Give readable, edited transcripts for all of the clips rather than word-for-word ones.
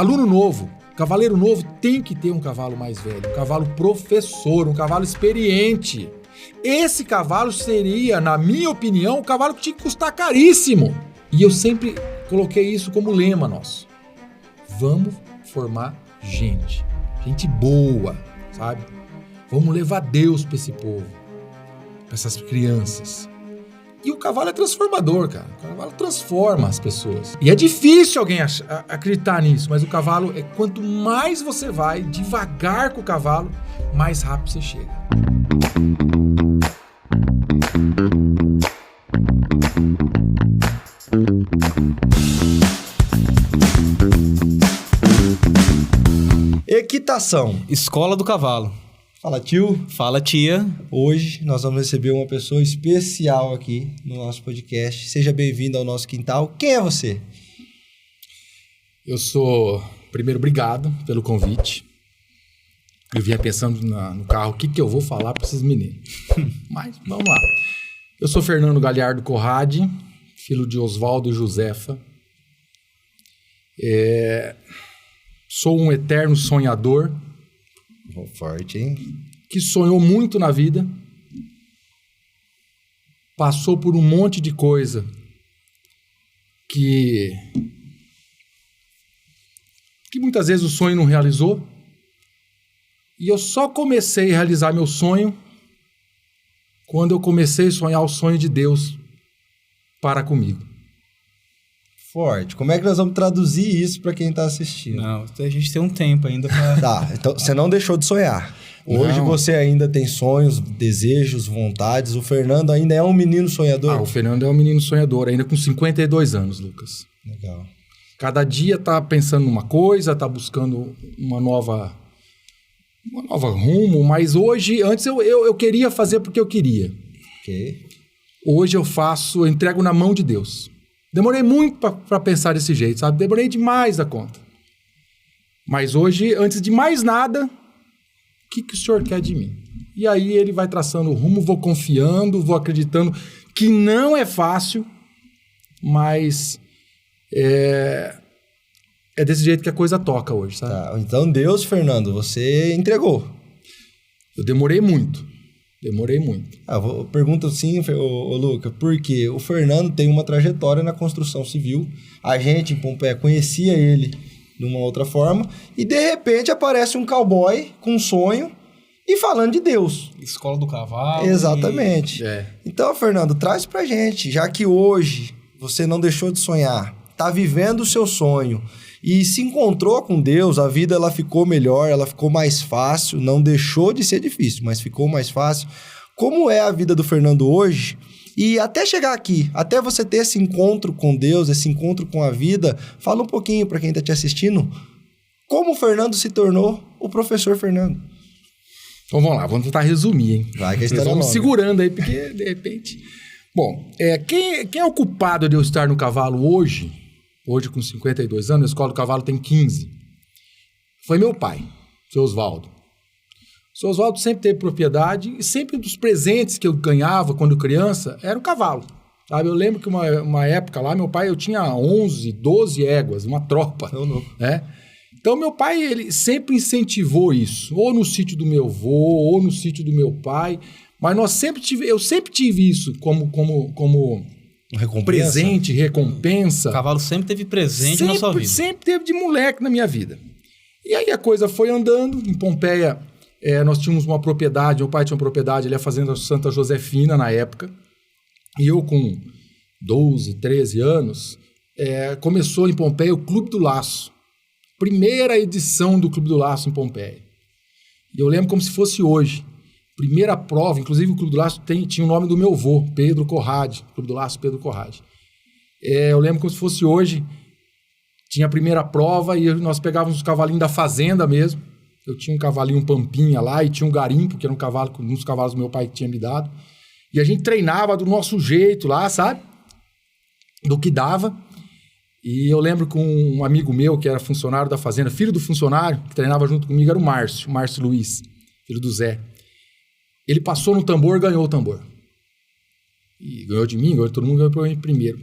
Aluno novo, cavaleiro novo tem que ter um cavalo mais velho, um cavalo professor, um cavalo experiente. Esse cavalo seria, na minha opinião, um cavalo que tinha que custar caríssimo. E eu sempre coloquei isso como lema nosso. Vamos formar gente boa, sabe? Vamos levar Deus para esse povo, para essas crianças. E o cavalo é transformador, cara. O cavalo transforma as pessoas. E é difícil alguém acreditar nisso, mas o cavalo é quanto mais você vai devagar com o cavalo, mais rápido você chega. Equitação. Escola do Cavalo. Fala, tio. Fala, tia. Hoje nós vamos receber uma pessoa especial aqui no nosso podcast. Seja bem-vindo ao nosso quintal. Quem é você? Eu sou... Primeiro, obrigado pelo convite. Eu vinha pensando no carro, o que eu vou falar para esses meninos. Mas, vamos lá. Eu sou Fernando Galhardo Corradi, filho de Oswaldo e Josefa. Sou um eterno sonhador. Forte, hein? Que sonhou muito na vida. Passou por um monte de coisa que muitas vezes o sonho não realizou. E eu só comecei a realizar meu sonho quando eu comecei a sonhar o sonho de Deus para comigo. Forte. Como é que nós vamos traduzir isso para quem está assistindo? Não, a gente tem um tempo ainda para... Tá, então você não deixou de sonhar. Hoje você ainda tem sonhos, desejos, vontades. O Fernando ainda é um menino sonhador? O Fernando é um menino sonhador, ainda com 52 anos, Lucas. Legal. Cada dia tá pensando numa coisa, tá buscando uma nova rumo, mas hoje, antes eu queria fazer porque eu queria. Ok. Hoje eu entrego na mão de Deus. Demorei muito para pensar desse jeito, sabe? Demorei demais da conta. Mas hoje, antes de mais nada, o que o senhor quer de mim? E aí ele vai traçando o rumo, vou confiando, vou acreditando que não é fácil, mas é desse jeito que a coisa toca hoje, sabe? Tá, então Deus, Fernando, você entregou. Eu demorei muito. Eu pergunto assim, ô Luca, porque o Fernando tem uma trajetória na construção civil. A gente em Pompeia conhecia ele de uma outra forma e de repente aparece um cowboy com um sonho e falando de Deus. Escola do Cavalo. Exatamente. Então, Fernando, traz pra gente, já que hoje você não deixou de sonhar, tá vivendo o seu sonho e se encontrou com Deus, a vida ela ficou melhor, ela ficou mais fácil, não deixou de ser difícil, mas ficou mais fácil. Como é a vida do Fernando hoje? E até chegar aqui, até você ter esse encontro com Deus, esse encontro com a vida, fala um pouquinho para quem está te assistindo, como o Fernando se tornou o professor Fernando. Então vamos lá, vamos tentar resumir, hein? Vai, que a história vamos longa. segurando aí, porque de repente... Bom, quem é o culpado de eu estar no cavalo hoje com 52 anos, a Escola do Cavalo tem 15, foi meu pai, seu Oswaldo. O seu Oswaldo sempre teve propriedade e sempre dos presentes que eu ganhava quando criança era o cavalo. Sabe? Eu lembro que uma época lá, meu pai, eu tinha 11, 12 éguas, uma tropa. Né? Então, meu pai, ele sempre incentivou isso, ou no sítio do meu avô, ou no sítio do meu pai, mas eu sempre tive isso como presente, recompensa. O cavalo sempre teve presente na sua vida. Sempre teve de moleque na minha vida. E aí a coisa foi andando. Em Pompeia, nós tínhamos uma propriedade, meu pai tinha uma propriedade, ele ia fazenda Santa Josefina na época. E eu com 12, 13 anos, começou em Pompeia o Clube do Laço. Primeira edição do Clube do Laço em Pompeia. E eu lembro como se fosse hoje. Primeira prova, inclusive o Clube do Laço tinha o nome do meu avô, Pedro Corradi, Clube do Laço Pedro Corradi. Eu lembro como se fosse hoje, tinha a primeira prova e nós pegávamos os cavalinhos da fazenda mesmo. Eu tinha um cavalinho Pampinha lá e tinha um garimpo, que era um dos cavalos do meu pai que tinha me dado. E a gente treinava do nosso jeito lá, sabe? Do que dava. E eu lembro que um amigo meu, que era funcionário da fazenda, filho do funcionário, que treinava junto comigo, era o Márcio Luiz, filho do Zé. Ele passou no tambor, ganhou o tambor. E ganhou de mim, todo mundo ganhou para mim primeiro.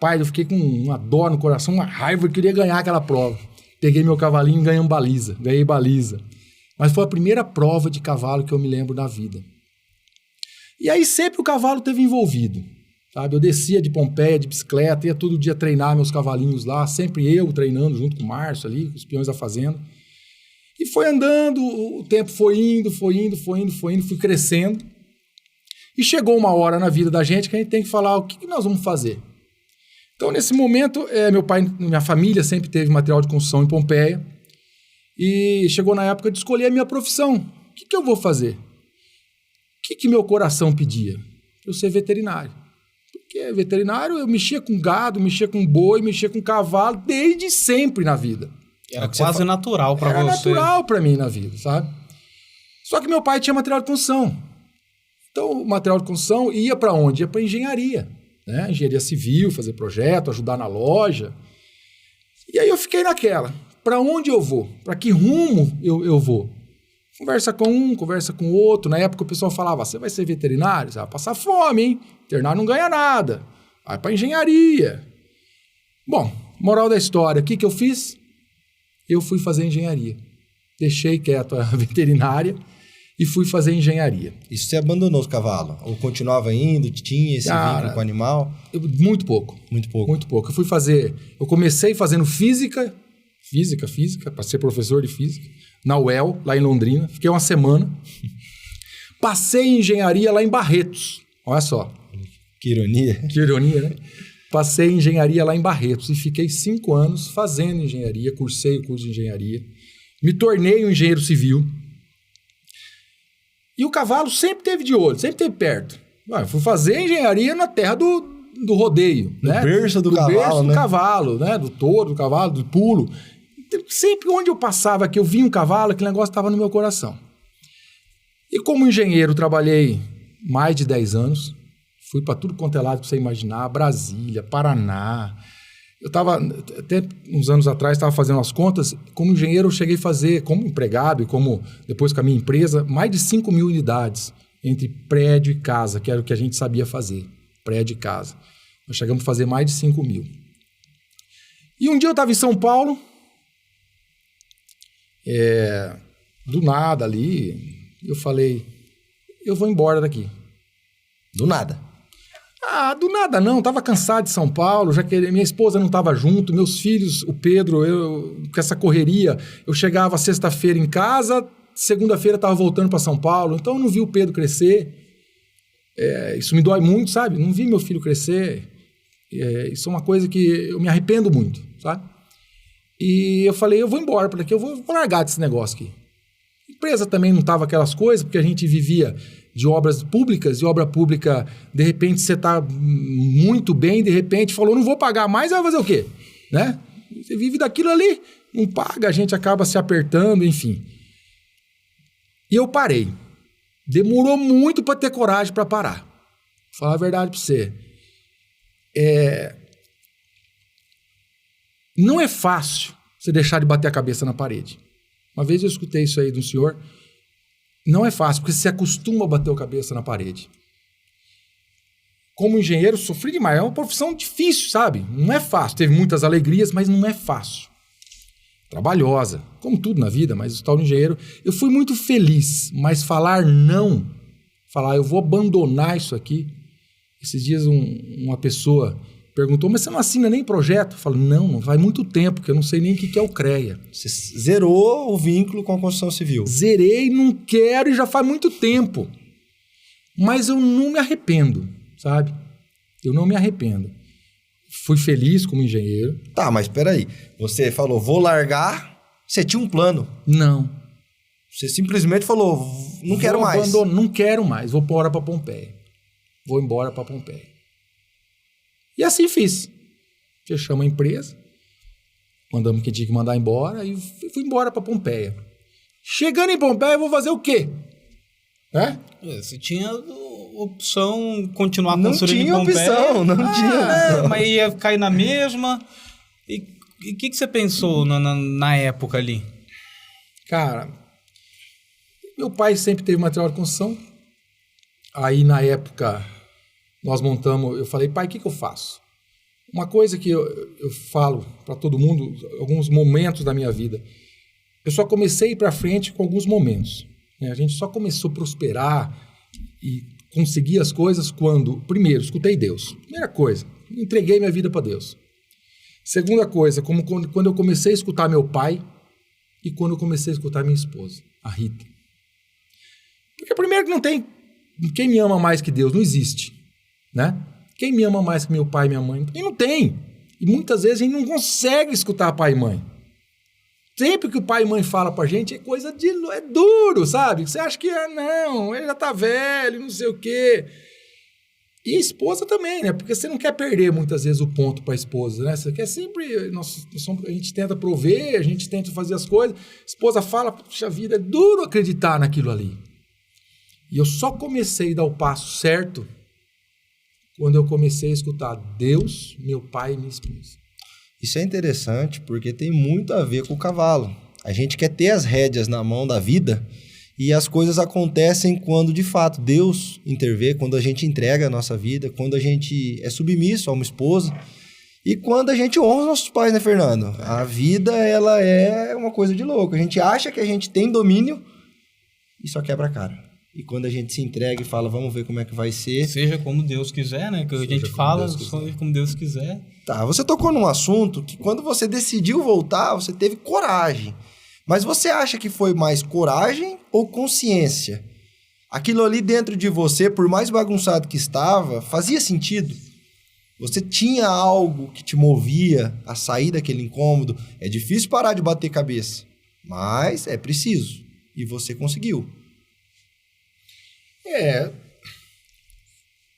Pai, eu fiquei com uma dor no coração, uma raiva, eu queria ganhar aquela prova. Peguei meu cavalinho e ganhei baliza. Mas foi a primeira prova de cavalo que eu me lembro da vida. E aí sempre o cavalo esteve envolvido, sabe? Eu descia de Pompeia de bicicleta, ia todo dia treinar meus cavalinhos lá, sempre eu treinando junto com o Márcio ali, com os peões da fazenda. E foi andando, o tempo foi indo, fui crescendo. E chegou uma hora na vida da gente que a gente tem que falar o que nós vamos fazer. Então, nesse momento, minha família sempre teve material de construção em Pompeia. E chegou na época de escolher a minha profissão. O que eu vou fazer? O que meu coração pedia? Eu ser veterinário. Porque veterinário, eu mexia com gado, mexia com boi, mexia com cavalo, desde sempre na vida. Era quase natural para você. Era natural para mim na vida, sabe? Só que meu pai tinha material de construção. Então, o material de construção ia para onde? Ia para engenharia, né? Engenharia civil, fazer projeto, ajudar na loja. E aí eu fiquei naquela. Para onde eu vou? Para que rumo eu vou? Conversa com um, conversa com o outro. Na época o pessoal falava, você vai ser veterinário? Você vai passar fome, hein? Veterinário não ganha nada. Vai para engenharia. Bom, moral da história, o que eu fiz? Eu fui fazer engenharia. Deixei quieto a veterinária e fui fazer engenharia. E você abandonou os cavalos? Ou continuava indo, tinha esse vínculo com o animal? Muito pouco. Muito pouco. Muito pouco. Eu comecei fazendo física, para ser professor de física, na UEL, lá em Londrina. Fiquei uma semana. Passei em engenharia lá em Barretos. Olha só. Que ironia. Que ironia, né? Passei em engenharia lá em Barretos e fiquei 5 anos fazendo engenharia, cursei o curso de engenharia. Me tornei um engenheiro civil. E o cavalo sempre esteve de olho, sempre esteve perto. Eu fui fazer engenharia na terra do rodeio. Do né? berço do cavalo, berço né? do cavalo, né? Do touro, do cavalo, do pulo. Sempre onde eu passava, que eu via um cavalo, aquele negócio estava no meu coração. E como engenheiro, trabalhei mais de 10 anos. Fui para tudo quanto é lado que você imaginar. Brasília, Paraná. Eu estava, até uns anos atrás, estava fazendo as contas. Como engenheiro, eu cheguei a fazer, como empregado e como depois com a minha empresa, mais de 5 mil unidades entre prédio e casa, que era o que a gente sabia fazer. Prédio e casa. Nós chegamos a fazer mais de 5 mil. E um dia eu estava em São Paulo, do nada ali, eu falei, eu vou embora daqui. Do nada? Do nada não, estava cansado de São Paulo, já que minha esposa não estava junto, meus filhos, o Pedro, com essa correria, eu chegava sexta-feira em casa, segunda-feira estava voltando para São Paulo, então eu não vi o Pedro crescer, isso me dói muito, sabe? Não vi meu filho crescer, isso é uma coisa que eu me arrependo muito, sabe? E eu falei, eu vou embora para daqui, eu vou largar desse negócio aqui. A empresa também não estava aquelas coisas, porque a gente vivia de obras públicas, e obra pública, de repente você está muito bem, de repente falou, não vou pagar mais, vai fazer o quê? Né? Você vive daquilo ali, não paga, a gente acaba se apertando, enfim. E eu parei. Demorou muito para ter coragem para parar. Vou falar a verdade para você. Não é fácil você deixar de bater a cabeça na parede. Uma vez eu escutei isso aí de um senhor. Não é fácil, porque você se acostuma a bater a cabeça na parede. Como engenheiro, sofri demais. É uma profissão difícil, sabe? Não é fácil. Teve muitas alegrias, mas não é fácil. Trabalhosa, como tudo na vida, mas o tal de engenheiro... Eu fui muito feliz, mas falar não, falar eu vou abandonar isso aqui. Esses dias uma pessoa perguntou, mas você não assina nem projeto? Eu falo, não faz muito tempo, que eu não sei nem o que é o CREA. Você zerou o vínculo com a construção civil. Zerei, não quero e já faz muito tempo. Mas eu não me arrependo, sabe? Eu não me arrependo. Fui feliz como engenheiro. Tá, mas peraí. Você falou, vou largar, você tinha um plano. Não. Você simplesmente falou, não quero mais. Não quero mais, vou embora para Pompeia. Vou embora para Pompeia. E assim fiz. Fechamos a empresa, mandamos quem tinha que mandar embora e fui embora para Pompeia. Chegando em Pompeia, eu vou fazer o quê? Você tinha opção continuar construindo em Pompeia. Não tinha opção. Mas ia cair na mesma. E o que você pensou na época ali? Cara, meu pai sempre teve material de construção. Aí, na época, nós montamos... Eu falei, pai, o que eu faço? Uma coisa que eu falo para todo mundo, alguns momentos da minha vida, eu só comecei a ir para frente com alguns momentos. Né? A gente só começou a prosperar e conseguir as coisas quando, primeiro, escutei Deus. Primeira coisa, entreguei minha vida para Deus. Segunda coisa, quando eu comecei a escutar meu pai e quando eu comecei a escutar minha esposa, a Rita. Porque primeiro que não tem quem me ama mais que Deus, não existe, né? Quem me ama mais que meu pai e minha mãe? E não tem. E muitas vezes a gente não consegue escutar pai e mãe. Sempre que o pai e mãe falam pra gente, é coisa de... é duro, sabe? Você acha que, não, ele já tá velho, não sei o quê. E a esposa também, né? Porque você não quer perder muitas vezes o ponto pra esposa, né? Você quer sempre... a gente tenta prover, a gente tenta fazer as coisas. A esposa fala, puxa vida, é duro acreditar naquilo ali. E eu só comecei a dar o passo certo quando eu comecei a escutar Deus, meu pai e minha esposa. Isso é interessante porque tem muito a ver com o cavalo. A gente quer ter as rédeas na mão da vida e as coisas acontecem quando, de fato, Deus intervém, quando a gente entrega a nossa vida, quando a gente é submisso a uma esposa e quando a gente honra os nossos pais, né, Fernando? A vida, ela é uma coisa de louco. A gente acha que a gente tem domínio e só quebra a cara. E quando a gente se entrega e fala, vamos ver como é que vai ser... Seja como Deus quiser, né? Que a gente fala, seja como Deus quiser. Tá, você tocou num assunto que quando você decidiu voltar, você teve coragem. Mas você acha que foi mais coragem ou consciência? Aquilo ali dentro de você, por mais bagunçado que estava, fazia sentido? Você tinha algo que te movia a sair daquele incômodo? É difícil parar de bater cabeça, mas é preciso. E você conseguiu.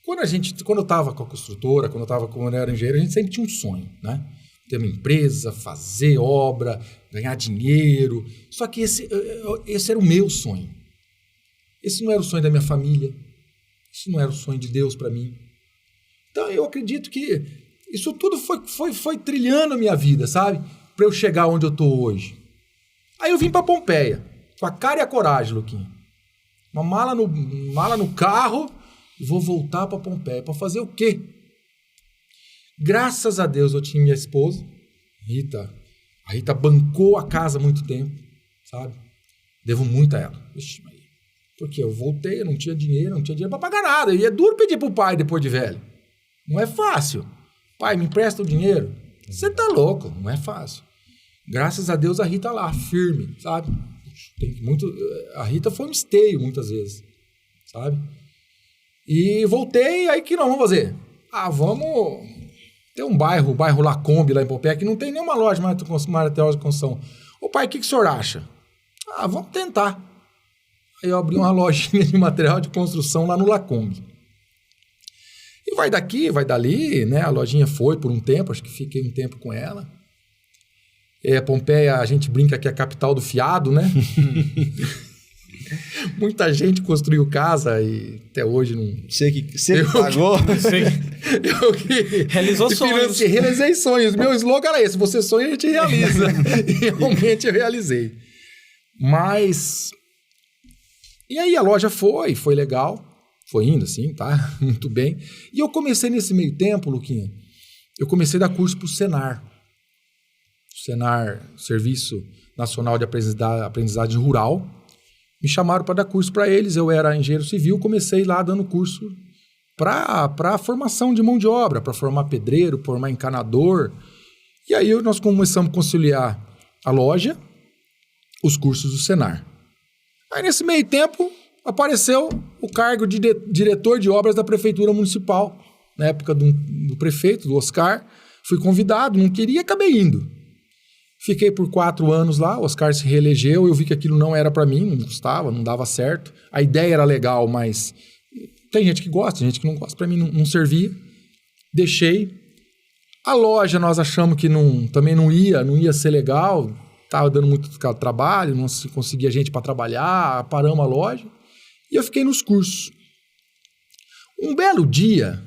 Quando eu estava com a construtora, quando eu era engenheiro, a gente sempre tinha um sonho, né? Ter uma empresa, fazer obra, ganhar dinheiro. Só que esse era o meu sonho. Esse não era o sonho da minha família. Isso não era o sonho de Deus para mim. Então eu acredito que isso tudo foi trilhando a minha vida, sabe? Para eu chegar onde eu estou hoje. Aí eu vim para Pompeia, com a cara e a coragem, Luquinha. Uma mala no carro, e vou voltar para Pompeia. Para fazer o quê? Graças a Deus eu tinha minha esposa, Rita. A Rita bancou a casa há muito tempo, sabe? Devo muito a ela. Ixi, porque eu voltei, eu não tinha dinheiro para pagar nada. E é duro pedir pro pai depois de velho. Não é fácil. Pai, me empresta o dinheiro? Você tá louco, não é fácil. Graças a Deus a Rita lá, firme, sabe? A Rita foi um esteio muitas vezes, sabe? E voltei, aí que nós vamos fazer? Vamos... Tem um bairro, o bairro Lacombe, lá em Pompeia, que não tem nenhuma loja de material de construção. Ô pai, o que o senhor acha? Vamos tentar. Aí eu abri uma lojinha de material de construção lá no Lacombe. E vai daqui, vai dali, né? A lojinha foi por um tempo, acho que fiquei um tempo com ela. Pompeia, a gente brinca que é a capital do fiado, né? Muita gente construiu casa e até hoje não... Você que pagou? Eu que realizou sonhos. Realizei sonhos. Meu slogan era esse, você sonha, a gente realiza. E realmente eu realizei. Mas... E aí a loja foi legal. Foi indo assim, tá? Muito bem. E eu comecei nesse meio tempo, Luquinha, eu comecei a dar curso pro Senar. Senar, Serviço Nacional de Aprendizagem Rural. Me chamaram para dar curso para eles. Eu era engenheiro civil, comecei lá dando curso para formação de mão de obra, para formar pedreiro, formar encanador. E aí nós começamos a conciliar a loja, os cursos do Senar. Aí nesse meio tempo apareceu o cargo de diretor de obras da Prefeitura Municipal, na época do prefeito, do Oscar. Fui convidado, não queria, acabei indo. Fiquei por 4 anos lá, o Oscar se reelegeu, eu vi que aquilo não era para mim, não gostava, não dava certo. A ideia era legal, mas tem gente que gosta, tem gente que não gosta, para mim não servia. Deixei. A loja nós achamos que também não ia ser legal, estava dando muito trabalho, não se conseguia gente para trabalhar, paramos a loja e eu fiquei nos cursos. Um belo dia,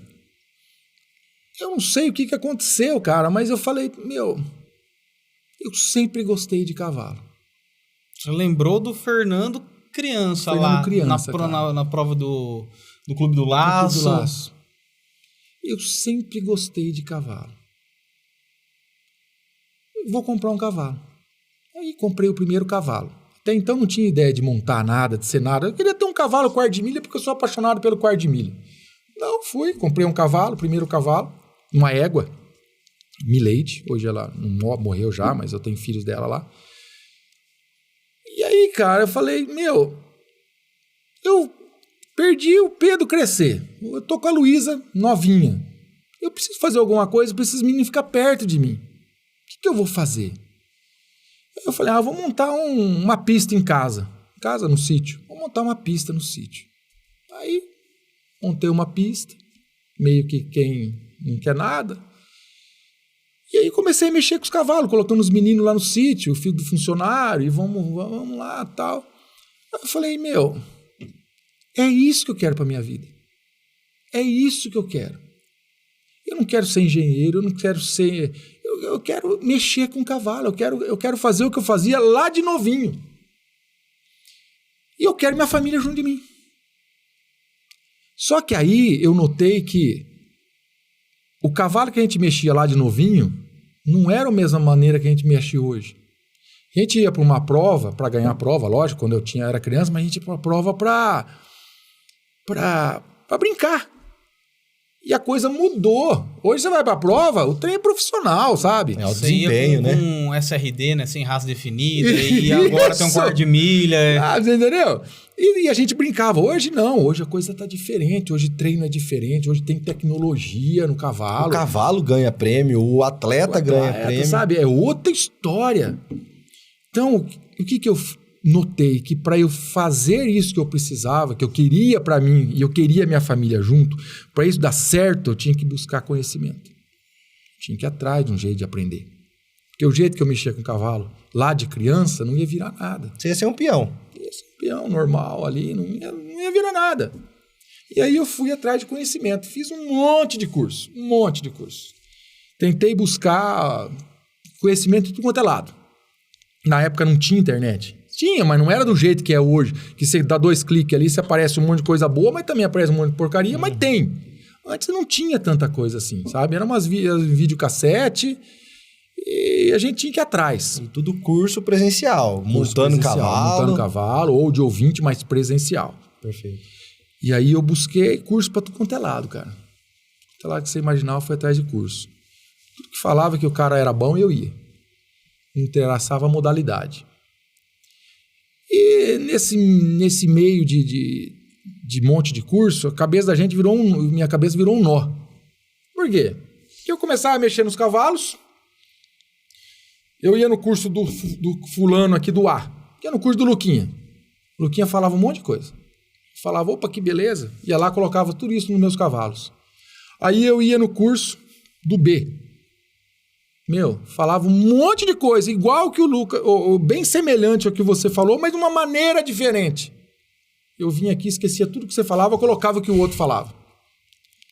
eu não sei o que aconteceu, cara, mas eu falei, eu sempre gostei de cavalo. Você lembrou do Fernando criança na prova do Clube do Laço. Eu sempre gostei de cavalo. vou comprar um cavalo. Aí comprei o primeiro cavalo. Até então não tinha ideia de montar nada, de ser nada. Eu queria ter um cavalo quarto de milha porque eu sou apaixonado pelo quarto de milha. Não, comprei um cavalo, primeiro cavalo, uma égua, Milady. Hoje ela não morreu já, mas eu tenho filhos dela lá. E aí, cara, eu falei, eu perdi o Pedro crescer. Eu tô com a Luísa novinha. Eu preciso fazer alguma coisa, preciso menino ficar perto de mim. O que eu vou fazer? Eu falei, vou montar uma pista em casa. Casa no sítio. Vou montar uma pista no sítio. Aí, montei uma pista. Meio que quem não quer nada. E aí comecei a mexer com os cavalos, colocando os meninos lá no sítio, o filho do funcionário, e vamos lá, tal. Aí eu falei, é isso que eu quero pra minha vida. É isso que eu quero. Eu não quero ser engenheiro, eu não quero ser... Eu quero mexer com cavalo, eu quero fazer o que eu fazia lá de novinho. E eu quero minha família junto de mim. Só que aí eu notei que o cavalo que a gente mexia lá de novinho não era a mesma maneira que a gente mexe hoje. A gente ia para uma prova, para ganhar a prova, lógico, quando eu era criança, mas a gente ia para uma prova para brincar. E a coisa mudou. Hoje você vai pra prova, o trem é profissional, sabe? É o desempenho, né? Um SRD, né? Sem raça definida. E agora tem um quarto de milha. Você entendeu? E a gente brincava. Hoje não. Hoje a coisa tá diferente. Hoje treino é diferente. Hoje tem tecnologia no cavalo. O cavalo ganha prêmio. O atleta ganha prêmio. Sabe? É outra história. Então, o que eu notei? Que para eu fazer isso que eu precisava, que eu queria para mim, e eu queria minha família junto, para isso dar certo, eu tinha que buscar conhecimento. Tinha que ir atrás de um jeito de aprender. Porque o jeito que eu mexia com o cavalo, lá de criança, não ia virar nada. Você ia ser um peão. Ia ser um peão normal ali, não ia virar nada. E aí eu fui atrás de conhecimento. Fiz um monte de curso. Tentei buscar conhecimento de tudo quanto é lado. Na época não tinha internet. Tinha, mas não era do jeito que é hoje. Que você dá 2 cliques ali, você aparece um monte de coisa boa, mas também aparece um monte de porcaria, mas tem. Antes não tinha tanta coisa assim, sabe? Era umas videocassete e a gente tinha que ir atrás. E tudo curso presencial. Montando cavalo, ou de ouvinte, mas presencial. Perfeito. E aí eu busquei curso pra tudo quanto é lado, cara. Até lá que você imaginava, foi atrás de curso. Tudo que falava que o cara era bom, eu ia. Não interessava a modalidade. E nesse meio de monte de curso, a cabeça da gente minha cabeça virou um nó. Por quê? Porque eu começava a mexer nos cavalos, eu ia no curso do fulano aqui do A, ia no curso do Luquinha. O Luquinha falava um monte de coisa. Falava, opa, que beleza. Ia lá, colocava tudo isso nos meus cavalos. Aí eu ia no curso do B. Falava um monte de coisa, igual que o Lucas, ou bem semelhante ao que você falou, mas de uma maneira diferente. Eu vinha aqui, esquecia tudo que você falava, colocava o que o outro falava.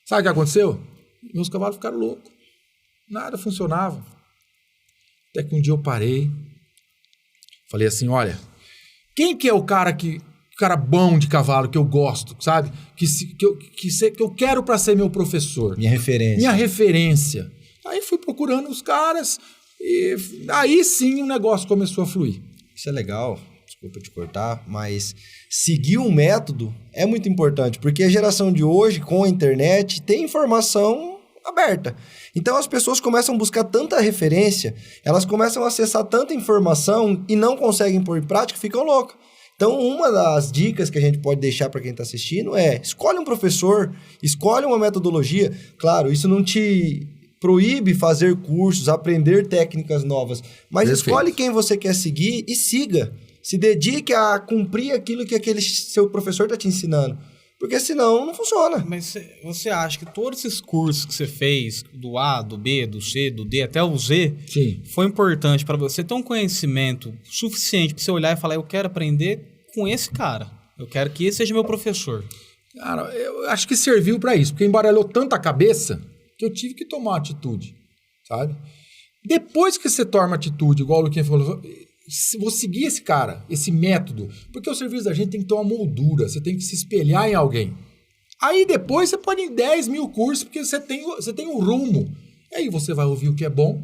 Sabe o que aconteceu? Meus cavalos ficaram loucos. Nada funcionava. Até que um dia eu parei, falei assim, olha, quem que é o cara bom de cavalo que eu gosto, sabe? Que eu quero para ser meu professor. Minha referência. Aí fui procurando os caras e aí sim o negócio começou a fluir. Isso é legal, desculpa te cortar, mas seguir um método é muito importante, porque a geração de hoje, com a internet, tem informação aberta. Então as pessoas começam a buscar tanta referência, elas começam a acessar tanta informação e não conseguem pôr em prática, ficam loucas. Então, uma das dicas que a gente pode deixar para quem está assistindo é: escolhe um professor, escolhe uma metodologia. Claro, isso não te proíbe fazer cursos, aprender técnicas novas, mas escolhe quem você quer seguir e siga. Se dedique a cumprir aquilo que aquele seu professor está te ensinando, porque senão não funciona. Mas você acha que todos esses cursos que você fez, do A, do B, do C, do D até o Z, sim, foi importante para você ter um conhecimento suficiente para você olhar e falar, eu quero aprender com esse cara, eu quero que esse seja meu professor? Cara, eu acho que serviu para isso, porque embaralhou tanta cabeça que eu tive que tomar atitude, sabe? Depois que você toma atitude, igual o Luquinha falou, vou seguir esse cara, esse método, porque o serviço da gente tem que ter uma moldura, você tem que se espelhar em alguém. Aí depois você pode ir em 10 mil cursos, porque você tem um rumo. Aí você vai ouvir o que é bom,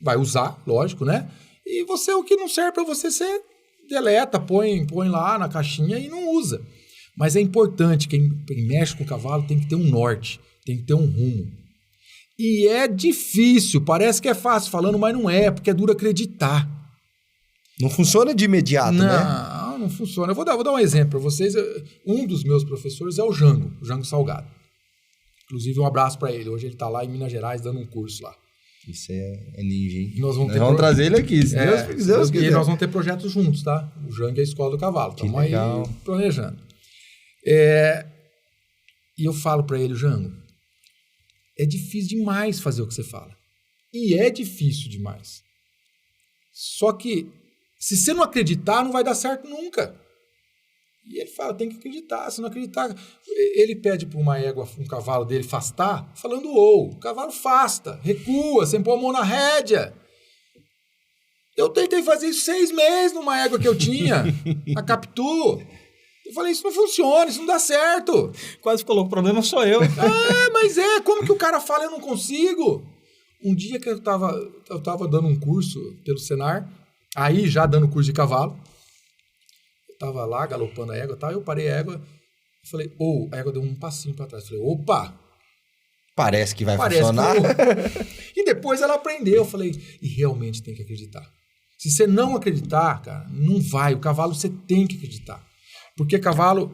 vai usar, lógico, né? E você, o que não serve para você, você deleta, põe lá na caixinha e não usa. Mas é importante, quem mexe com o cavalo tem que ter um norte, tem que ter um rumo. E é difícil, parece que é fácil falando, mas não é, porque é duro acreditar. Não funciona de imediato, né? Não funciona. Eu vou dar um exemplo para vocês. Um dos meus professores é o Jango Salgado. Inclusive, um abraço para ele. Hoje ele está lá em Minas Gerais dando um curso lá. Isso é ninja, hein? Nós vamos trazer ele aqui, se Deus quiser. E nós vamos ter projetos juntos, tá? O Jango é a Escola do Cavalo. Estamos aí planejando. E eu falo para ele, Jango, é difícil demais fazer o que você fala. E é difícil demais. Só que, se você não acreditar, não vai dar certo nunca. E ele fala, tem que acreditar. Se não acreditar, ele pede para uma égua, um cavalo dele fastar, falando o cavalo fasta, recua, sem pôr a mão na rédea. Eu tentei fazer isso 6 meses numa égua que eu tinha, a Capitu. Eu falei, isso não funciona, isso não dá certo. Quase falou, o problema sou eu. Mas como que o cara fala, eu não consigo? Um dia que eu tava dando um curso pelo Senar, aí já dando curso de cavalo, eu tava lá galopando a égua, eu parei a égua, falei, a égua deu um passinho para trás. Falei, opa! Parece que vai funcionar. E depois ela aprendeu, eu falei, e realmente tem que acreditar. Se você não acreditar, cara, não vai. O cavalo você tem que acreditar. Porque cavalo,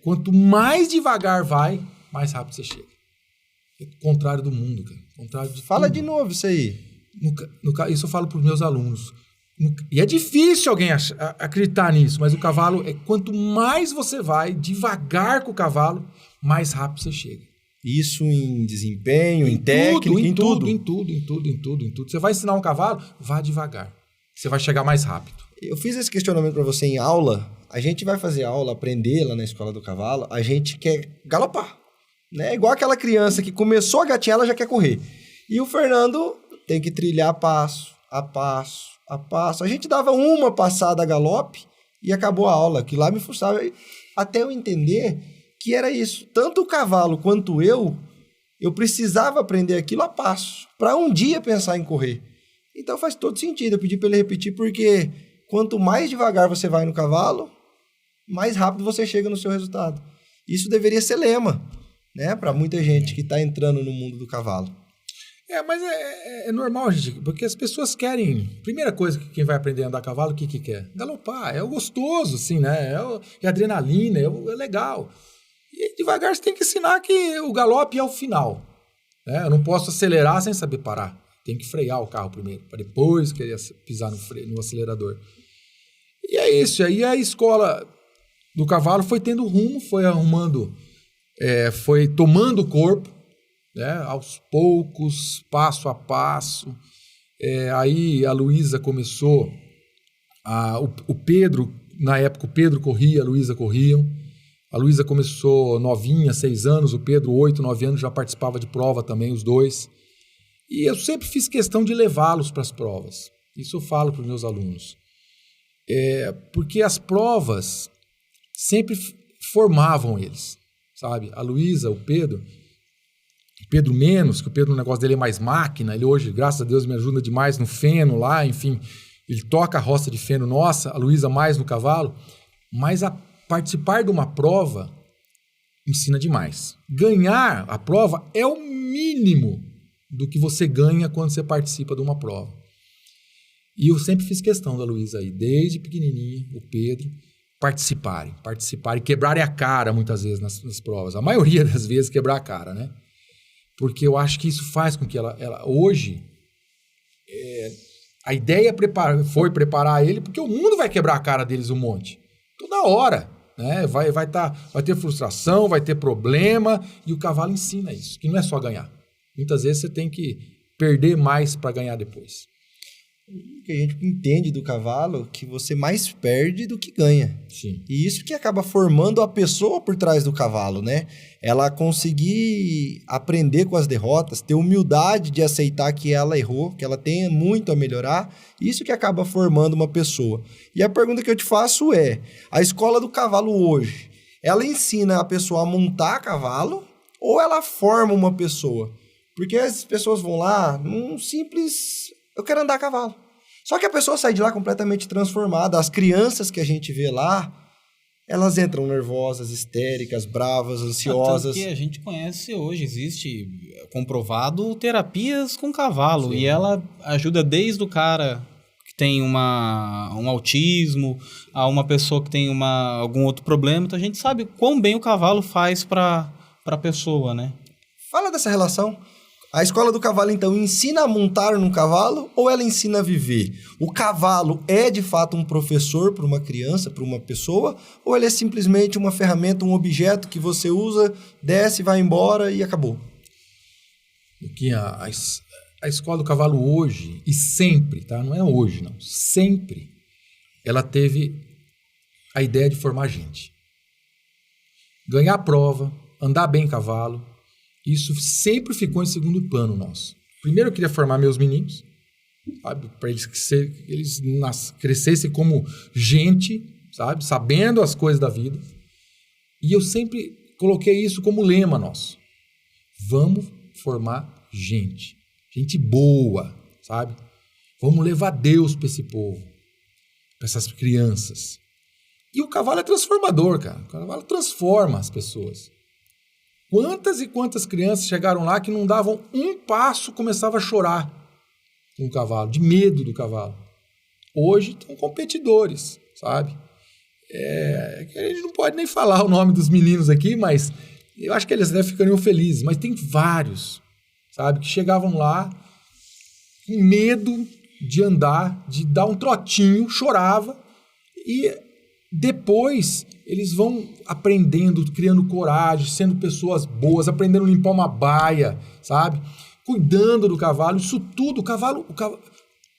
quanto mais devagar vai, mais rápido você chega. É o contrário do mundo, cara. Contrário de Fala tudo. de novo isso aí. Isso eu falo para os meus alunos. E é difícil alguém acreditar nisso, mas o cavalo, quanto mais você vai devagar com o cavalo, mais rápido você chega. Isso em desempenho, em técnica, em tudo. Em tudo. Você vai ensinar um cavalo, vá devagar. Você vai chegar mais rápido. Eu fiz esse questionamento para você em aula. A gente vai fazer aula, aprender lá na Escola do Cavalo. A gente quer galopar, né? Igual aquela criança que começou a gatinhar, ela já quer correr. E o Fernando tem que trilhar passo a passo, a passo. A gente dava uma passada a galope e acabou a aula, que lá me frustrava. Até eu entender que era isso. Tanto o cavalo quanto eu precisava aprender aquilo a passo, para um dia pensar em correr. Então faz todo sentido. Eu pedi para ele repetir, porque quanto mais devagar você vai no cavalo, mais rápido você chega no seu resultado. Isso deveria ser lema, né? Para muita gente que está entrando no mundo do cavalo. Mas é normal, gente, porque as pessoas querem... Primeira coisa que quem vai aprender a andar a cavalo, o que quer? Galopar. É o gostoso, assim, né? É adrenalina, é legal. E devagar você tem que ensinar que o galope é o final. Né? Eu não posso acelerar sem saber parar. Tem que frear o carro primeiro, para depois querer pisar no acelerador. E é isso. Aí a escola do cavalo foi tendo rumo, foi arrumando, foi tomando corpo, né, aos poucos, passo a passo. Aí a Luísa começou, o Pedro, na época o Pedro corria, a Luísa corriam. A Luísa começou novinha, 6 anos, o Pedro 8, 9 anos, já participava de prova também, os dois. E eu sempre fiz questão de levá-los para as provas. Isso eu falo para os meus alunos. Porque as provas sempre formavam eles, sabe? A Luísa, o Pedro menos, que o Pedro, o negócio dele é mais máquina, ele hoje, graças a Deus, me ajuda demais no feno lá, enfim, ele toca a roça de feno nossa, a Luísa mais no cavalo, mas participar de uma prova ensina demais. Ganhar a prova é o mínimo do que você ganha quando você participa de uma prova. E eu sempre fiz questão da Luísa aí, desde pequenininha, o Pedro, participarem, quebrarem a cara muitas vezes nas provas. A maioria das vezes quebrar a cara, né? Porque eu acho que isso faz com que ela hoje, a ideia foi preparar ele, porque o mundo vai quebrar a cara deles um monte. Toda hora, né? Vai ter frustração, vai ter problema, e o cavalo ensina isso, que não é só ganhar. Muitas vezes você tem que perder mais para ganhar depois. O que a gente entende do cavalo é que você mais perde do que ganha. Sim. E isso que acaba formando a pessoa por trás do cavalo, né? Ela conseguir aprender com as derrotas, ter humildade de aceitar que ela errou, que ela tem muito a melhorar, isso que acaba formando uma pessoa. E a pergunta que eu te faço é, a escola do cavalo hoje, ela ensina a pessoa a montar cavalo ou ela forma uma pessoa? Porque as pessoas vão lá num simples... Eu quero andar a cavalo. Só que a pessoa sai de lá completamente transformada. As crianças que a gente vê lá, elas entram nervosas, histéricas, bravas, ansiosas. Tanto que a gente conhece hoje, existe comprovado terapias com cavalo. Sim. E ela ajuda desde o cara que tem um autismo, a uma pessoa que tem algum outro problema. Então a gente sabe quão bem o cavalo faz para a pessoa, né? Fala dessa relação. A escola do cavalo, então, ensina a montar num cavalo ou ela ensina a viver? O cavalo é, de fato, um professor para uma criança, para uma pessoa? Ou ele é simplesmente uma ferramenta, um objeto que você usa, desce, vai embora e acabou? A escola do cavalo hoje, e sempre, tá? Não é hoje, não. Sempre, ela teve a ideia de formar gente. Ganhar a prova, andar bem em cavalo. Isso sempre ficou em segundo plano nosso. Primeiro eu queria formar meus meninos, sabe? Para eles crescessem como gente, sabe? Sabendo as coisas da vida. E eu sempre coloquei isso como lema nosso. Vamos formar gente. Gente boa, sabe? Vamos levar Deus para esse povo, para essas crianças. E o cavalo é transformador, cara. O cavalo transforma as pessoas. Quantas e quantas crianças chegaram lá que não davam um passo, começavam a chorar com o cavalo, de medo do cavalo. Hoje estão competidores, sabe? A gente não pode nem falar o nome dos meninos aqui, mas eu acho que eles até ficariam felizes. Mas tem vários, sabe, que chegavam lá com medo de andar, de dar um trotinho, chorava e depois eles vão aprendendo, criando coragem, sendo pessoas boas, aprendendo a limpar uma baia, sabe? Cuidando do cavalo, isso tudo. O cavalo,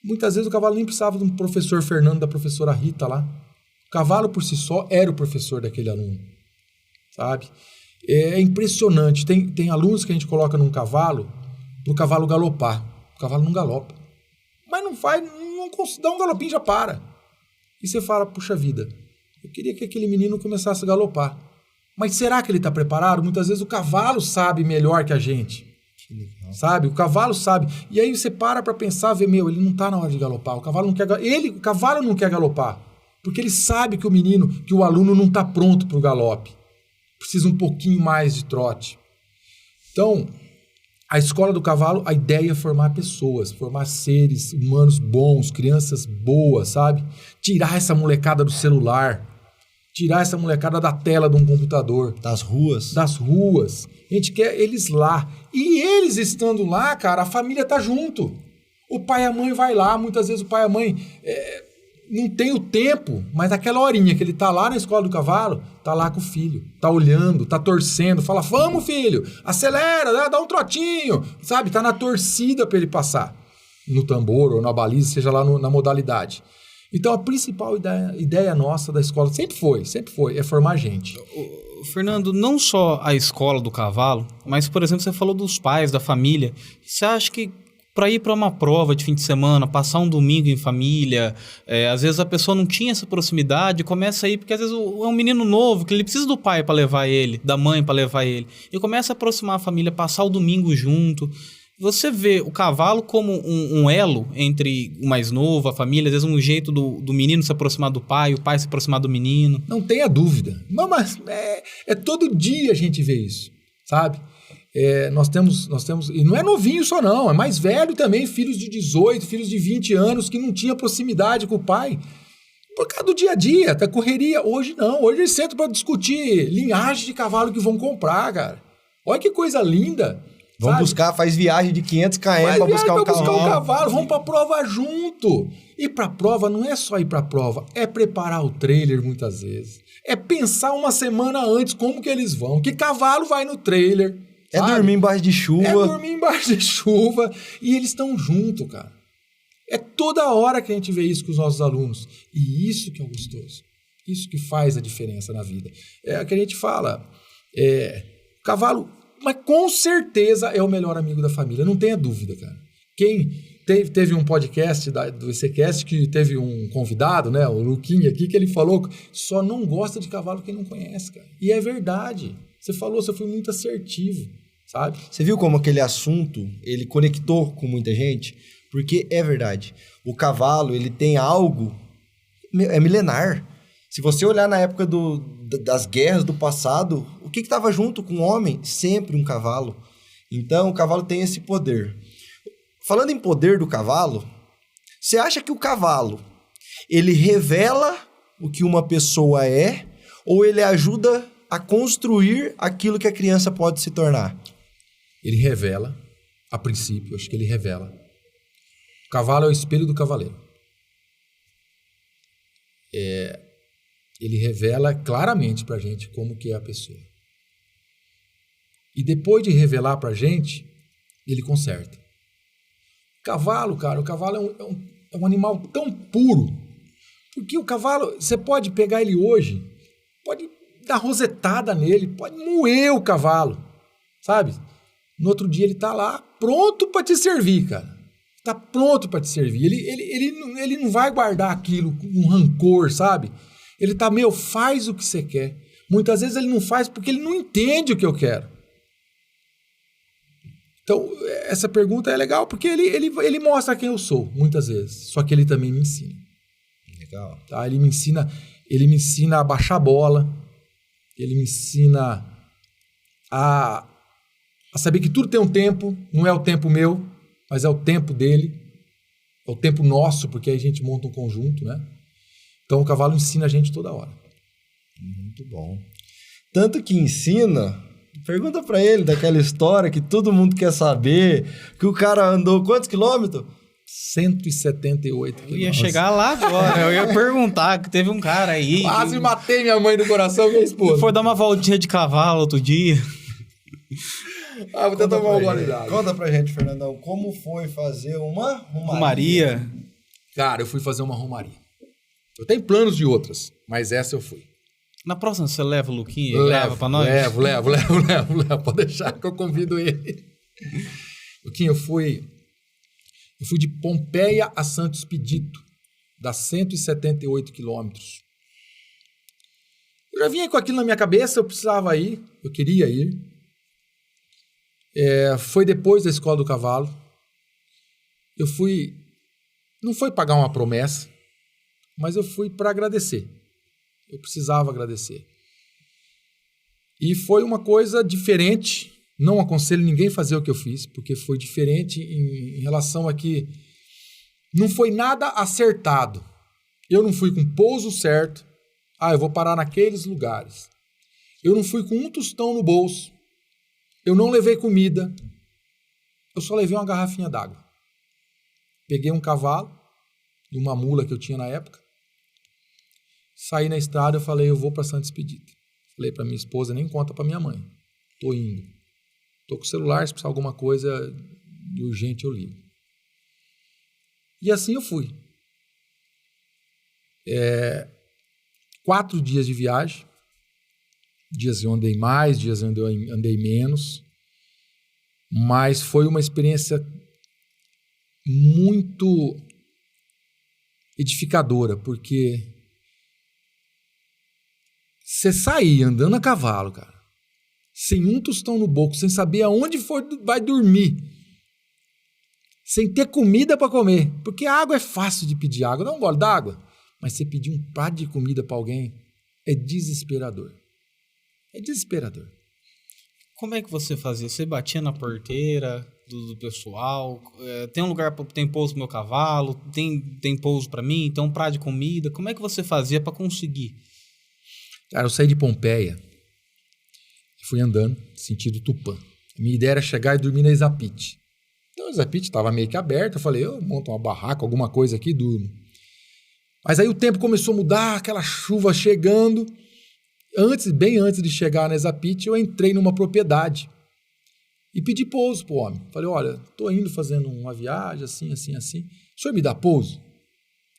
muitas vezes o cavalo nem precisava de um professor Fernando, da professora Rita lá. O cavalo por si só era o professor daquele aluno, sabe? É impressionante. Tem alunos que a gente coloca num cavalo para o cavalo galopar. O cavalo não galopa. Mas não faz, não dá um galopinho e já para. E você fala, puxa vida, eu queria que aquele menino começasse a galopar. Mas será que ele está preparado? Muitas vezes o cavalo sabe melhor que a gente. Sabe? O cavalo sabe. E aí você para pensar, vê, ele não está na hora de galopar. O cavalo não quer galopar. Porque ele sabe que o aluno não está pronto para o galope. Precisa um pouquinho mais de trote. Então, a escola do cavalo, a ideia é formar pessoas, formar seres humanos bons, crianças boas, sabe? Tirar essa molecada do celular, tirar essa molecada da tela de um computador. Das ruas. A gente quer eles lá. E eles estando lá, cara, a família tá junto. O pai e a mãe vai lá, muitas vezes o pai e a mãe não tem o tempo, mas aquela horinha que ele tá lá na escola do cavalo, tá lá com o filho, tá olhando, tá torcendo, fala, vamos filho, acelera, dá um trotinho, sabe? Tá na torcida para ele passar no tambor ou na baliza, seja lá na modalidade. Então a principal ideia nossa da escola sempre foi, é formar gente. Fernando, não só a escola do cavalo, mas, por exemplo, você falou dos pais, da família. Você acha que para ir para uma prova de fim de semana, passar um domingo em família, às vezes a pessoa não tinha essa proximidade, começa a ir, porque às vezes é um menino novo, que ele precisa do pai para levar ele, da mãe para levar ele, e começa a aproximar a família, passar o domingo junto. Você vê o cavalo como um elo entre o mais novo, a família, às vezes um jeito do menino se aproximar do pai, o pai se aproximar do menino. Não tenha dúvida. Mas todo dia a gente vê isso, sabe? Nós temos, e não é novinho só não, é mais velho também, filhos de 18, filhos de 20 anos que não tinha proximidade com o pai. Por causa do dia a dia, da correria. Hoje não, hoje eles sentam para discutir linhagem de cavalo que vão comprar, cara. Olha que coisa linda. Vão buscar, faz viagem de 500 km para buscar o cavalo. Vão para prova junto. E para prova não é só ir para prova, é preparar o trailer muitas vezes. É pensar uma semana antes como que eles vão, que cavalo vai no trailer. É dormir embaixo de chuva. E eles estão juntos, cara. É toda hora que a gente vê isso com os nossos alunos. E isso que é gostoso. Isso que faz a diferença na vida. É o que a gente fala. O cavalo, mas com certeza é o melhor amigo da família. Não tenha dúvida, cara. Quem teve um podcast do ECCast que teve um convidado, né, o Luquinha aqui, que ele falou que só não gosta de cavalo quem não conhece, cara. E é verdade. Você falou, você foi muito assertivo. sabe? Você viu como aquele assunto, ele conectou com muita gente? Porque é verdade. O cavalo, ele tem algo... É milenar. Se você olhar na época das guerras do passado, o que estava junto com o homem? Sempre um cavalo. Então, o cavalo tem esse poder. Falando em poder do cavalo, você acha que o cavalo, ele revela o que uma pessoa é ou ele ajuda a construir aquilo que a criança pode se tornar? Ele revela, a princípio, acho que ele revela. O cavalo é o espelho do cavaleiro. Ele revela claramente pra gente como que é a pessoa. E depois de revelar pra gente, ele conserta. O cavalo, cara, é um animal tão puro. Porque o cavalo, você pode pegar ele hoje, pode dar rosetada nele, pode moer o cavalo, sabe? No outro dia ele tá lá pronto para te servir, cara. Tá pronto para te servir. Ele não vai guardar aquilo com um rancor, sabe? Ele tá, faz o que você quer. Muitas vezes ele não faz porque ele não entende o que eu quero. Então, essa pergunta é legal porque ele mostra quem eu sou, muitas vezes. Só que ele também me ensina. Legal. Tá? Ele me ensina a baixar a bola. Ele me ensina a saber que tudo tem um tempo. Não é o tempo meu, mas é o tempo dele. É o tempo nosso, porque aí a gente monta um conjunto, né? Então, o cavalo ensina a gente toda hora. Muito bom. Tanto que ensina... Pergunta pra ele daquela história que todo mundo quer saber, que o cara andou quantos quilômetros? 178 quilômetros. Eu ia chegar lá agora, eu ia perguntar, que teve um cara aí... Quase matei minha mãe do coração e minha esposa. Foi dar uma voltinha de cavalo outro dia. Vou tentar tomar uma qualidade. Conta pra gente, Fernandão, como foi fazer uma romaria? Cara, eu fui fazer uma romaria. Eu tenho planos de outras, mas essa eu fui. Na próxima você leva o Luquinha e leva pra nós? Levo. Pode deixar que eu convido ele. Luquinha, eu fui de Pompeia a Santo Expedito, dá 178 quilômetros. Eu já vinha com aquilo na minha cabeça, eu precisava ir, eu queria ir. Foi depois da Escola do Cavalo. Eu fui, não foi pagar uma promessa, mas eu fui para agradecer. Eu precisava agradecer. E foi uma coisa diferente. Não aconselho ninguém a fazer o que eu fiz, porque foi diferente em relação a que não foi nada acertado. Eu não fui com o pouso certo. Eu vou parar naqueles lugares. Eu não fui com um tostão no bolso. Eu não levei comida. Eu só levei uma garrafinha d'água. Peguei um cavalo e uma mula que eu tinha na época. Saí na estrada, eu falei, eu vou para Santo Expedito. Falei para minha esposa, nem conta para minha mãe. Tô indo. Tô com o celular, se precisar alguma coisa de urgente eu ligo. E assim eu fui. 4 dias de viagem. Dias eu andei mais, dias eu andei menos. Mas foi uma experiência muito edificadora, porque você sair andando a cavalo, cara, sem um tostão no bolso, sem saber aonde vai dormir, sem ter comida para comer, porque a água é fácil de pedir água, dá um gole d'água, mas você pedir um prato de comida para alguém é desesperador. É desesperador. Como é que você fazia? Você batia na porteira do pessoal? Tem um lugar, tem pouso pro meu cavalo? Tem pouso para mim? Tem um prato de comida? Como é que você fazia para conseguir? Cara, eu saí de Pompeia e fui andando, sentido Tupã. A minha ideia era chegar e dormir na Exapite. Então, a Exapite estava meio que aberta. Eu falei, eu monto uma barraca, alguma coisa aqui e durmo. Mas aí o tempo começou a mudar, aquela chuva chegando. Bem antes de chegar na Exapite, eu entrei numa propriedade e pedi pouso pro homem. Falei, olha, tô indo fazendo uma viagem, assim. O senhor me dá pouso?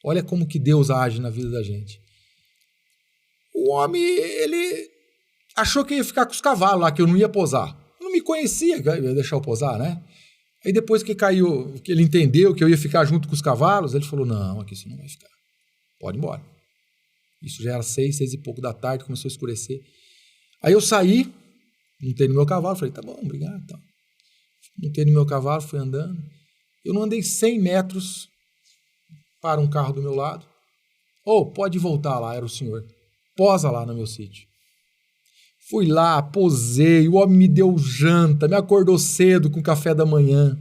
Olha como que Deus age na vida da gente. O homem, ele achou que ia ficar com os cavalos lá, que eu não ia posar. Eu não me conhecia, que eu ia deixar eu posar, né? Aí depois que caiu, que ele entendeu que eu ia ficar junto com os cavalos, ele falou, não, aqui você não vai ficar. Pode ir embora. Isso já era 6 e pouco da tarde, começou a escurecer. Aí eu saí, montei no meu cavalo, falei, tá bom, obrigado. Tá. montei no meu cavalo, fui andando. Eu não andei 100 metros para um carro do meu lado. Pode voltar lá, era o senhor. Posa lá no meu sítio. Fui lá, posei, o homem me deu janta, me acordou cedo com café da manhã.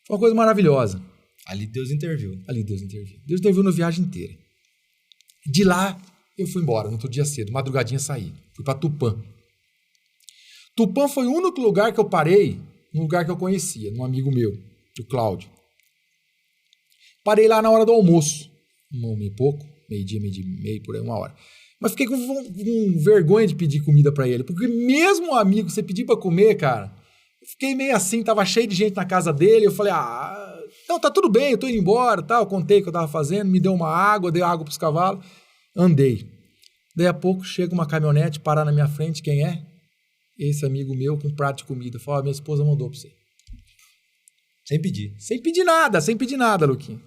Foi uma coisa maravilhosa. Ali Deus interviu. Deus interviu na viagem inteira. De lá, eu fui embora, no outro dia cedo, madrugadinha saí. Fui para Tupã. Tupã foi o único lugar que eu parei, num lugar que eu conhecia, num amigo meu, o Cláudio. Parei lá na hora do almoço. 1h e pouco, meio-dia e meio, por aí, 1 hora. Mas fiquei com vergonha de pedir comida pra ele. Porque mesmo um amigo, você pedir pra comer, cara, eu fiquei meio assim, tava cheio de gente na casa dele. Eu falei, não, tá tudo bem, eu tô indo embora, tá? Eu contei o que eu tava fazendo, me deu uma água, dei água pros cavalos, andei. Daí a pouco chega uma caminhonete, parar na minha frente, quem é? Esse amigo meu com um prato de comida. Fala, minha esposa mandou pra você. Sem pedir. Sem pedir nada, Luquinho.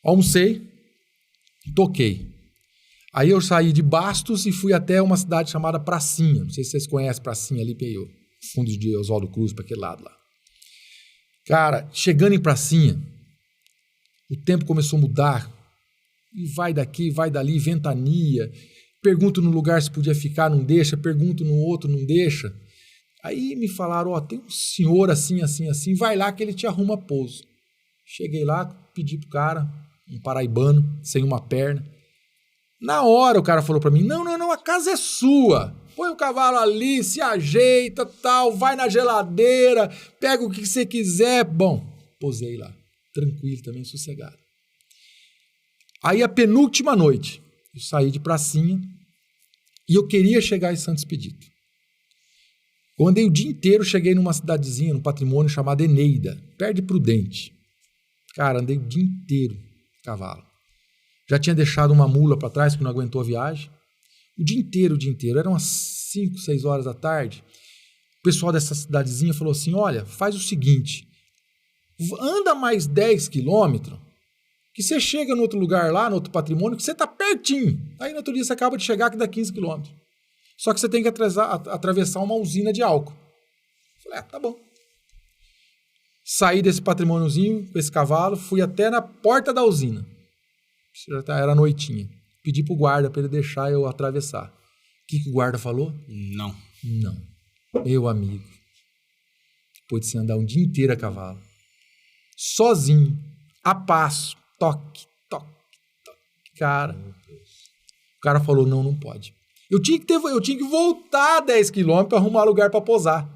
Almocei, toquei. Aí eu saí de Bastos e fui até uma cidade chamada Pracinha. Não sei se vocês conhecem Pracinha ali, meio fundos de Oswaldo Cruz, para aquele lado lá. Cara, chegando em Pracinha, o tempo começou a mudar. E vai daqui, vai dali, ventania. Pergunto no lugar se podia ficar, não deixa. Pergunto no outro, não deixa. Aí me falaram, tem um senhor assim, assim, assim. Vai lá que ele te arruma pouso. Cheguei lá, pedi pro cara, um paraibano, sem uma perna. Na hora o cara falou pra mim, não, a casa é sua. Põe o cavalo ali, se ajeita, tal, vai na geladeira, pega o que você quiser. Bom, posei lá, tranquilo também, sossegado. Aí a penúltima noite, eu saí de Pracinha e eu queria chegar em Santo Expedito. Eu andei o dia inteiro, cheguei numa cidadezinha, num patrimônio chamado Eneida, perto de Prudente. Cara, andei o dia inteiro cavalo. Já tinha deixado uma mula para trás que não aguentou a viagem. O dia inteiro. Eram umas 5, 6 horas da tarde. O pessoal dessa cidadezinha falou assim, olha, faz o seguinte, anda mais 10 quilômetros, que você chega no outro lugar lá, no outro patrimônio, que você tá pertinho. Aí no outro dia você acaba de chegar que dá 15 quilômetros. Só que você tem que atravessar uma usina de álcool. Eu falei, tá bom. Saí desse patrimôniozinho, com esse cavalo, fui até na porta da usina. Já era noitinha. Pedi pro guarda para ele deixar eu atravessar. O que o guarda falou? Não. Meu amigo. Depois de você andar um dia inteiro a cavalo, sozinho, a passo, toque. Cara, o cara falou, não pode. Eu tinha que voltar 10 quilômetros para arrumar lugar para posar.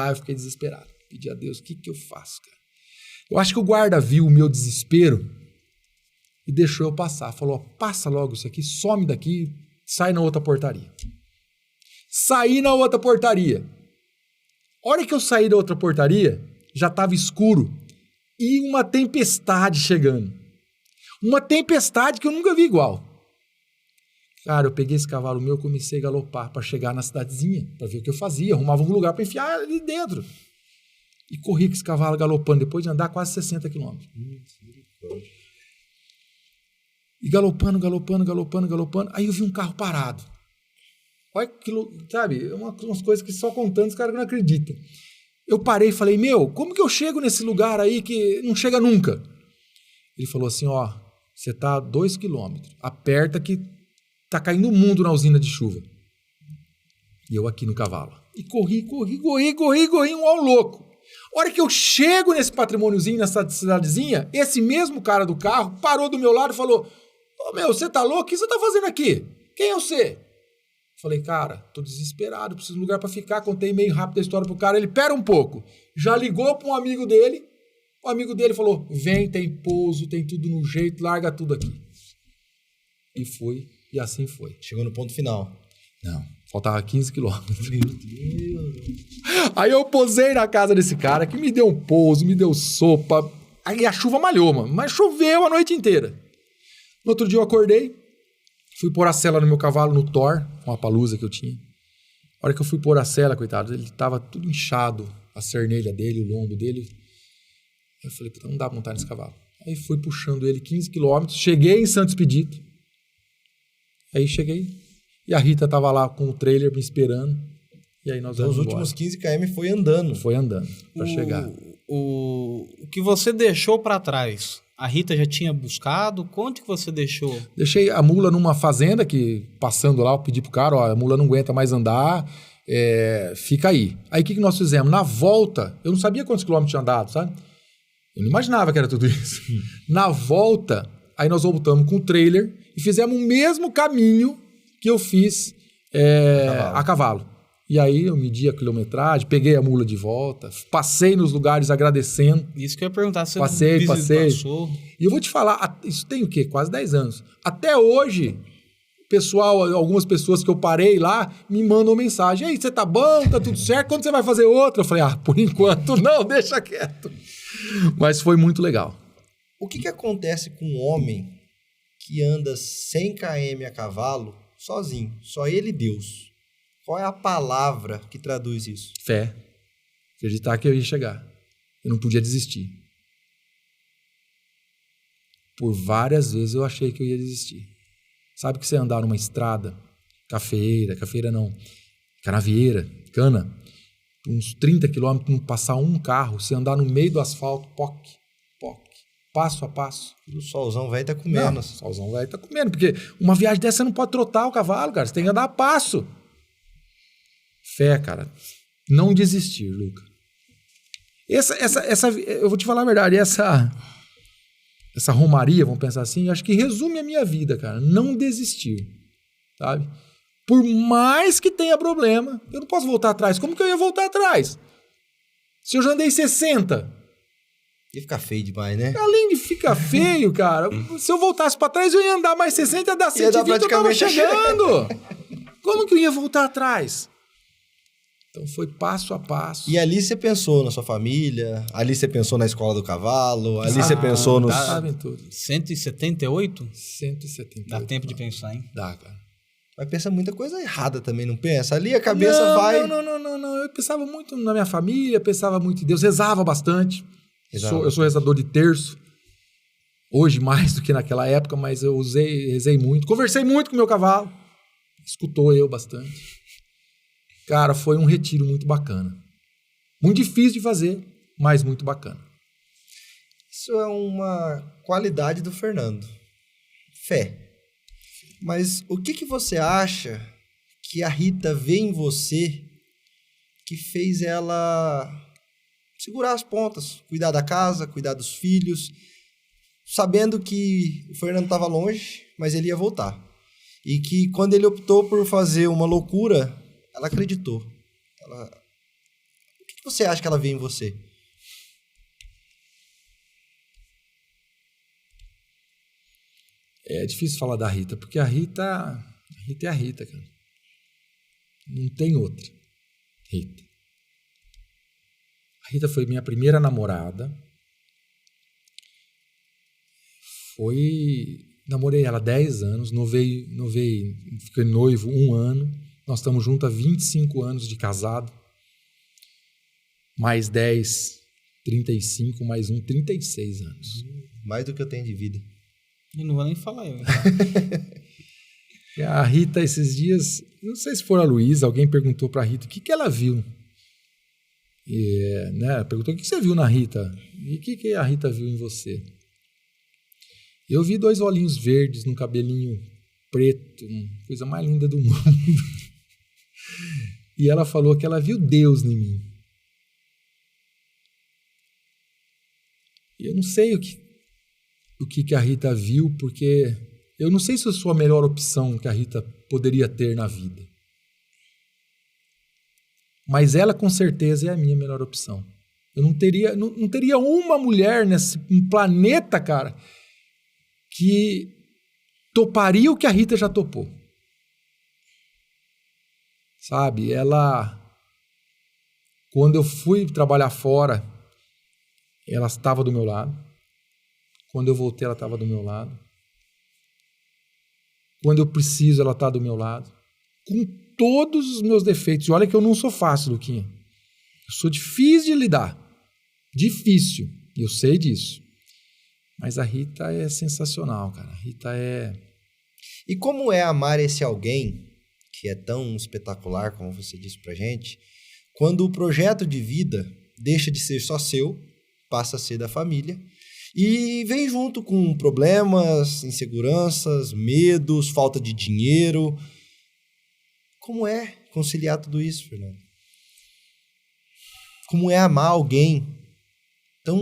Eu fiquei desesperado. Pedi a Deus, o que eu faço, cara? Eu acho que o guarda viu o meu desespero e deixou eu passar. Falou, passa logo isso aqui, some daqui, sai na outra portaria. Saí na outra portaria. A hora que eu saí da outra portaria, já estava escuro e uma tempestade chegando. Uma tempestade que eu nunca vi igual. Cara, eu peguei esse cavalo meu e comecei a galopar para chegar na cidadezinha, para ver o que eu fazia. Arrumava um lugar para enfiar ali dentro. E corri com esse cavalo galopando, depois de andar quase 60 quilômetros. E galopando. Aí eu vi um carro parado. Olha aquilo, sabe? Umas coisas que só contando os caras não acreditam. Eu parei e falei, como que eu chego nesse lugar aí que não chega nunca? Ele falou assim, você tá a 2 quilômetros. Aperta que tá caindo o mundo na usina de chuva. E eu aqui no cavalo. E corri, um ao louco. A hora que eu chego nesse patrimôniozinho, nessa cidadezinha, esse mesmo cara do carro parou do meu lado e falou, você tá louco? O que você tá fazendo aqui? Quem é você? Falei, cara, tô desesperado, preciso de um lugar pra ficar. Contei meio rápido a história pro cara. Ele, pera um pouco. Já ligou pra um amigo dele. O amigo dele falou, vem, tem pouso, tem tudo no jeito, larga tudo aqui. E fui, e assim foi. Chegou no ponto final. Não, faltava 15 quilômetros. Meu Deus. Aí eu posei na casa desse cara, que me deu um pouso, me deu sopa. Aí a chuva malhou, mano, mas choveu a noite inteira. No outro dia eu acordei, fui pôr a sela no meu cavalo, no Thor, uma palusa que eu tinha. A hora que eu fui pôr a sela, coitado, ele tava tudo inchado, a cernelha dele, o lombo dele. Eu falei, não dá pra montar nesse cavalo. Aí fui puxando ele 15 quilômetros, cheguei em Santo Expedito. Aí cheguei, e a Rita tava lá com o trailer me esperando. E aí nós Então, os últimos 15 km foi andando. Foi andando para chegar. O que você deixou para trás, a Rita já tinha buscado? Quanto que você deixou? Deixei a mula numa fazenda que, passando lá, eu pedi pro cara, ó, a mula não aguenta mais andar, fica aí. Aí o que nós fizemos? Na volta, eu não sabia quantos quilômetros tinha andado, sabe? Eu não imaginava que era tudo isso. Na volta, aí nós voltamos com o trailer e fizemos o mesmo caminho que eu fiz a cavalo. E aí eu medi a quilometragem, peguei a mula de volta, passei nos lugares agradecendo. Isso que eu ia perguntar, se passei. Passou. E eu vou te falar, isso tem o quê? Quase 10 anos. Até hoje, pessoal, algumas pessoas que eu parei lá me mandam mensagem. Aí, você tá bom? Tá tudo certo? Quando você vai fazer outra? Eu falei, por enquanto não, deixa quieto. Mas foi muito legal. O que acontece com um homem que anda 100 km a cavalo sozinho? Só ele e Deus. Qual é a palavra que traduz isso? Fé. Acreditar que eu ia chegar. Eu não podia desistir. Por várias vezes eu achei que eu ia desistir. Sabe que você andar numa estrada, cafeeira não, canavieira, cana, uns 30 quilômetros, não passar um carro, você andar no meio do asfalto, poc, passo a passo. O solzão velho tá comendo. Não, o solzão velho tá comendo, porque uma viagem dessa você não pode trotar o cavalo, cara, você tem que andar a passo. Fé, cara. Não desistir, Luca. Eu vou te falar a verdade, essa romaria, vamos pensar assim, acho que resume a minha vida, cara. Não desistir, sabe? Por mais que tenha problema, eu não posso voltar atrás. Como que eu ia voltar atrás? Se eu já andei 60. Ia ficar feio demais, né? Além de ficar feio, cara, se eu voltasse pra trás, eu ia andar mais 60, ia dar 120, eu tava chegando. Como que eu ia voltar atrás? Então foi passo a passo. E ali você pensou na sua família, ali você pensou na escola do cavalo, ali você pensou nos... Sabem tudo. 178? 178. Dá tempo de pensar, hein? Dá, cara. Mas pensa muita coisa errada também, não pensa? Ali a cabeça vai... Não. Eu pensava muito na minha família, pensava muito em Deus, rezava bastante. Eu sou rezador de terço. Hoje mais do que naquela época, mas eu rezei muito. Conversei muito com o meu cavalo. Escutou eu bastante. Cara, foi um retiro muito bacana. Muito difícil de fazer, mas muito bacana. Isso é uma qualidade do Fernando. Fé. Mas o que você acha que a Rita vê em você que fez ela segurar as pontas, cuidar da casa, cuidar dos filhos, sabendo que o Fernando estava longe, mas ele ia voltar. E que quando ele optou por fazer uma loucura, ela acreditou. O que você acha que ela vê em você? É difícil falar da Rita, porque a Rita é a Rita, cara. Não tem outra Rita. A Rita foi minha primeira namorada. Namorei ela 10 anos, fiquei noivo 1 ano. Nós estamos juntos há 25 anos de casado. Mais 10, 35, mais 1, 36 anos. Mais do que eu tenho de vida. Eu não vou nem falar eu. A Rita, esses dias, não sei se foi a Luísa, alguém perguntou para a Rita o que ela viu. Perguntou o que você viu na Rita. E o que a Rita viu em você? Eu vi 2 olhinhos verdes num cabelinho preto, coisa mais linda do mundo. E ela falou que ela viu Deus em mim. E eu não sei o que a Rita viu, porque eu não sei se eu sou a melhor opção que a Rita poderia ter na vida. Mas ela com certeza é a minha melhor opção. Eu não teria uma mulher nesse planeta, cara, que toparia o que a Rita já topou. Sabe, quando eu fui trabalhar fora, ela estava do meu lado. Quando eu voltei, ela estava do meu lado. Quando eu preciso, ela está do meu lado. Com todos os meus defeitos. E olha que eu não sou fácil, Luquinha. Eu sou difícil de lidar. Difícil. E eu sei disso. Mas a Rita é sensacional, cara. A Rita é... E como é amar esse alguém que é tão espetacular, como você disse pra gente, quando o projeto de vida deixa de ser só seu, passa a ser da família, e vem junto com problemas, inseguranças, medos, falta de dinheiro. Como é conciliar tudo isso, Fernando? Como é amar alguém tão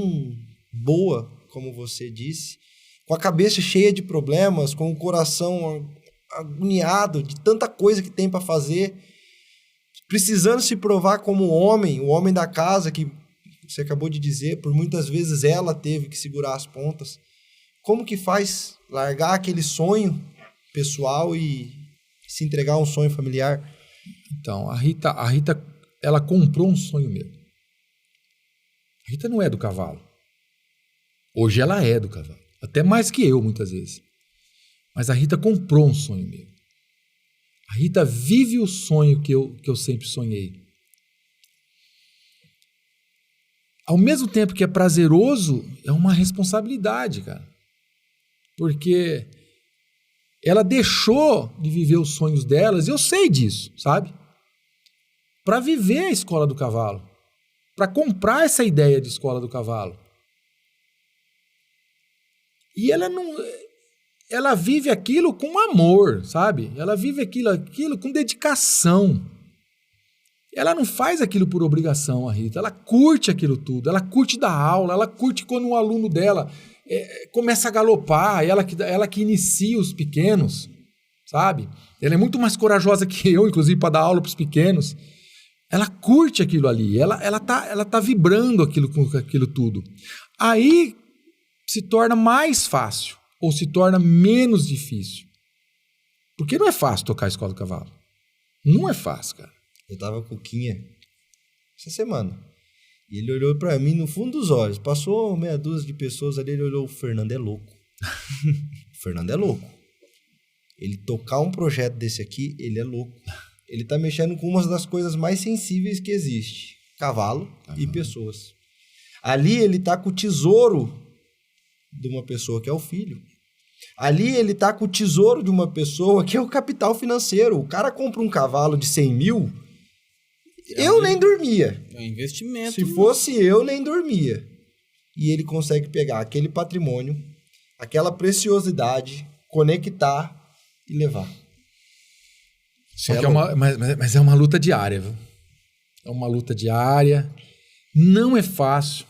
boa, como você disse, com a cabeça cheia de problemas, com o coração agoniado de tanta coisa que tem para fazer, precisando se provar como homem, o homem da casa que você acabou de dizer, por muitas vezes ela teve que segurar as pontas. Como que faz largar aquele sonho pessoal e se entregar a um sonho familiar? Então, a Rita, ela comprou um sonho meu. A Rita não é do cavalo. Hoje ela é do cavalo. Até mais que eu, muitas vezes. Mas a Rita comprou um sonho meu. A Rita vive o sonho que eu sempre sonhei. Ao mesmo tempo que é prazeroso, é uma responsabilidade, cara. Porque ela deixou de viver os sonhos delas, eu sei disso, sabe? Para viver a escola do cavalo. Para comprar essa ideia de escola do cavalo. E ela vive aquilo com amor, sabe? Ela vive aquilo com dedicação. Ela não faz aquilo por obrigação, a Rita. Ela curte aquilo tudo. Ela curte dar aula. Ela curte quando um aluno dela começa a galopar. Ela que inicia os pequenos, sabe? Ela é muito mais corajosa que eu, inclusive, para dar aula para os pequenos. Ela curte aquilo ali. Ela tá vibrando com aquilo tudo. Aí se torna mais fácil ou se torna menos difícil. Porque não é fácil tocar a escola do cavalo. Não é fácil, cara. Eu tava com o Quinha essa semana. E ele olhou pra mim no fundo dos olhos. Passou meia dúzia de pessoas ali, ele olhou, o Fernando é louco. O Fernando é louco. Ele tocar um projeto desse aqui, ele é louco. Ele tá mexendo com uma das coisas mais sensíveis que existe. Cavalo e pessoas. Ali ele tá com o tesouro de uma pessoa que é o filho. Ali ele tá com o tesouro de uma pessoa que é o capital financeiro. O cara compra um cavalo de 100 mil, eu nem dormia. É um investimento. Se fosse eu, nem dormia. E ele consegue pegar aquele patrimônio, aquela preciosidade, conectar e levar. Só que mas é uma luta diária, viu? É uma luta diária. Não é fácil.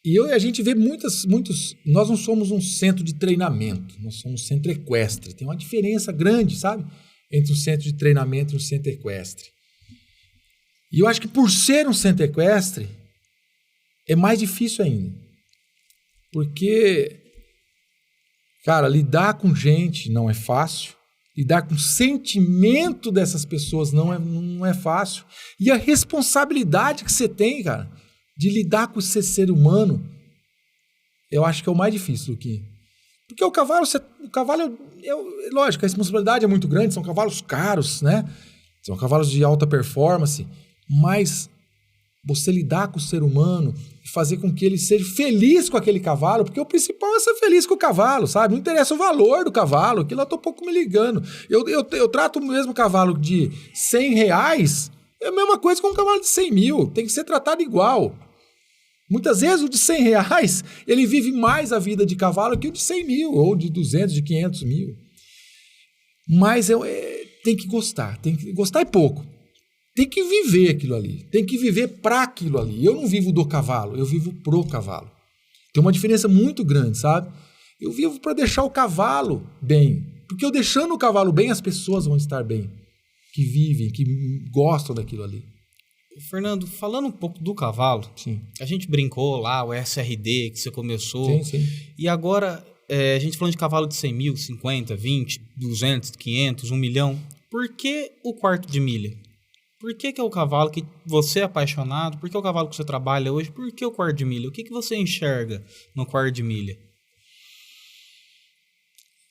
E a gente vê muitos... Nós não somos um centro de treinamento, nós somos um centro equestre. Tem uma diferença grande, sabe? Entre o centro de treinamento e o centro equestre. E eu acho que por ser um centro equestre, é mais difícil ainda. Porque, cara, lidar com gente não é fácil. Lidar com o sentimento dessas pessoas não é fácil. E a responsabilidade que você tem, cara, de lidar com esse ser humano, eu acho que é o mais difícil, Luquinha. Porque o cavalo, lógico, a responsabilidade é muito grande, são cavalos caros, né? São cavalos de alta performance, mas você lidar com o ser humano e fazer com que ele seja feliz com aquele cavalo, porque o principal é ser feliz com o cavalo, sabe? Não interessa o valor do cavalo, aquilo eu tô um pouco me ligando. Eu trato o mesmo cavalo de R$100, é a mesma coisa com um cavalo de 100 mil, tem que ser tratado igual. Muitas vezes o de R$100, ele vive mais a vida de cavalo que o de 100 mil, ou de 200, de 500 mil. Mas tem que gostar é pouco. Tem que viver aquilo ali, tem que viver para aquilo ali. Eu não vivo do cavalo, eu vivo pro cavalo. Tem uma diferença muito grande, sabe? Eu vivo para deixar o cavalo bem, porque eu deixando o cavalo bem, as pessoas vão estar bem, que vivem, que gostam daquilo ali. Fernando, falando um pouco do cavalo, sim. A gente brincou lá, o SRD que você começou, sim. E agora a gente falando de cavalo de 100 mil, 50, 20, 200, 500, 1 milhão, por que o quarto de milha? Por que é o cavalo que você é apaixonado? Por que é o cavalo que você trabalha hoje? Por que o quarto de milha? O que você enxerga no quarto de milha?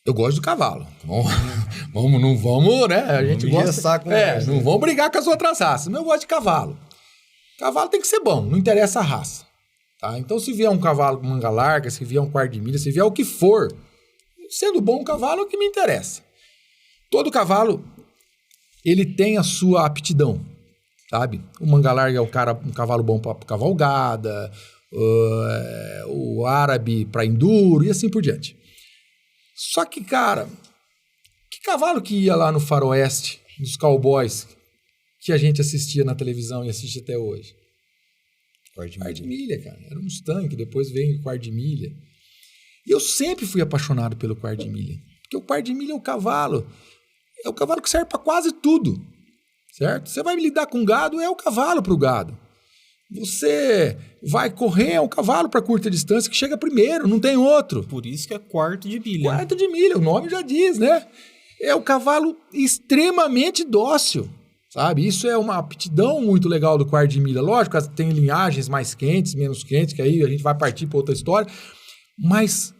Eu gosto do cavalo. Não vamos, né? A gente gosta. Não vamos brigar com as outras raças. Mas eu gosto de cavalo. Cavalo tem que ser bom, não interessa a raça. Tá? Então, se vier um cavalo com manga larga, se vier um quarto de milha, se vier o que for, sendo bom o cavalo é o que me interessa. todo cavalo, ele tem a sua aptidão, sabe? O manga larga é um cavalo bom para cavalgada, o árabe para enduro e assim por diante. Só que, cara, que cavalo que ia lá no faroeste, nos cowboys, que a gente assistia na televisão e assiste até hoje? Quarto de milha, cara. Era um Mustang, depois veio o quarto de milha. E eu sempre fui apaixonado pelo quarto de milha. Porque o quarto de milha é um cavalo que serve para quase tudo, certo? Você vai lidar com gado, é o cavalo para o gado. Você vai correr, é o cavalo para curta distância que chega primeiro, não tem outro. Por isso que é quarto de milha. Quarto de milha, o nome já diz, né? É o cavalo extremamente dócil, sabe? Isso é uma aptidão muito legal do quarto de milha. Lógico, tem linhagens mais quentes, menos quentes, que aí a gente vai partir para outra história. Mas,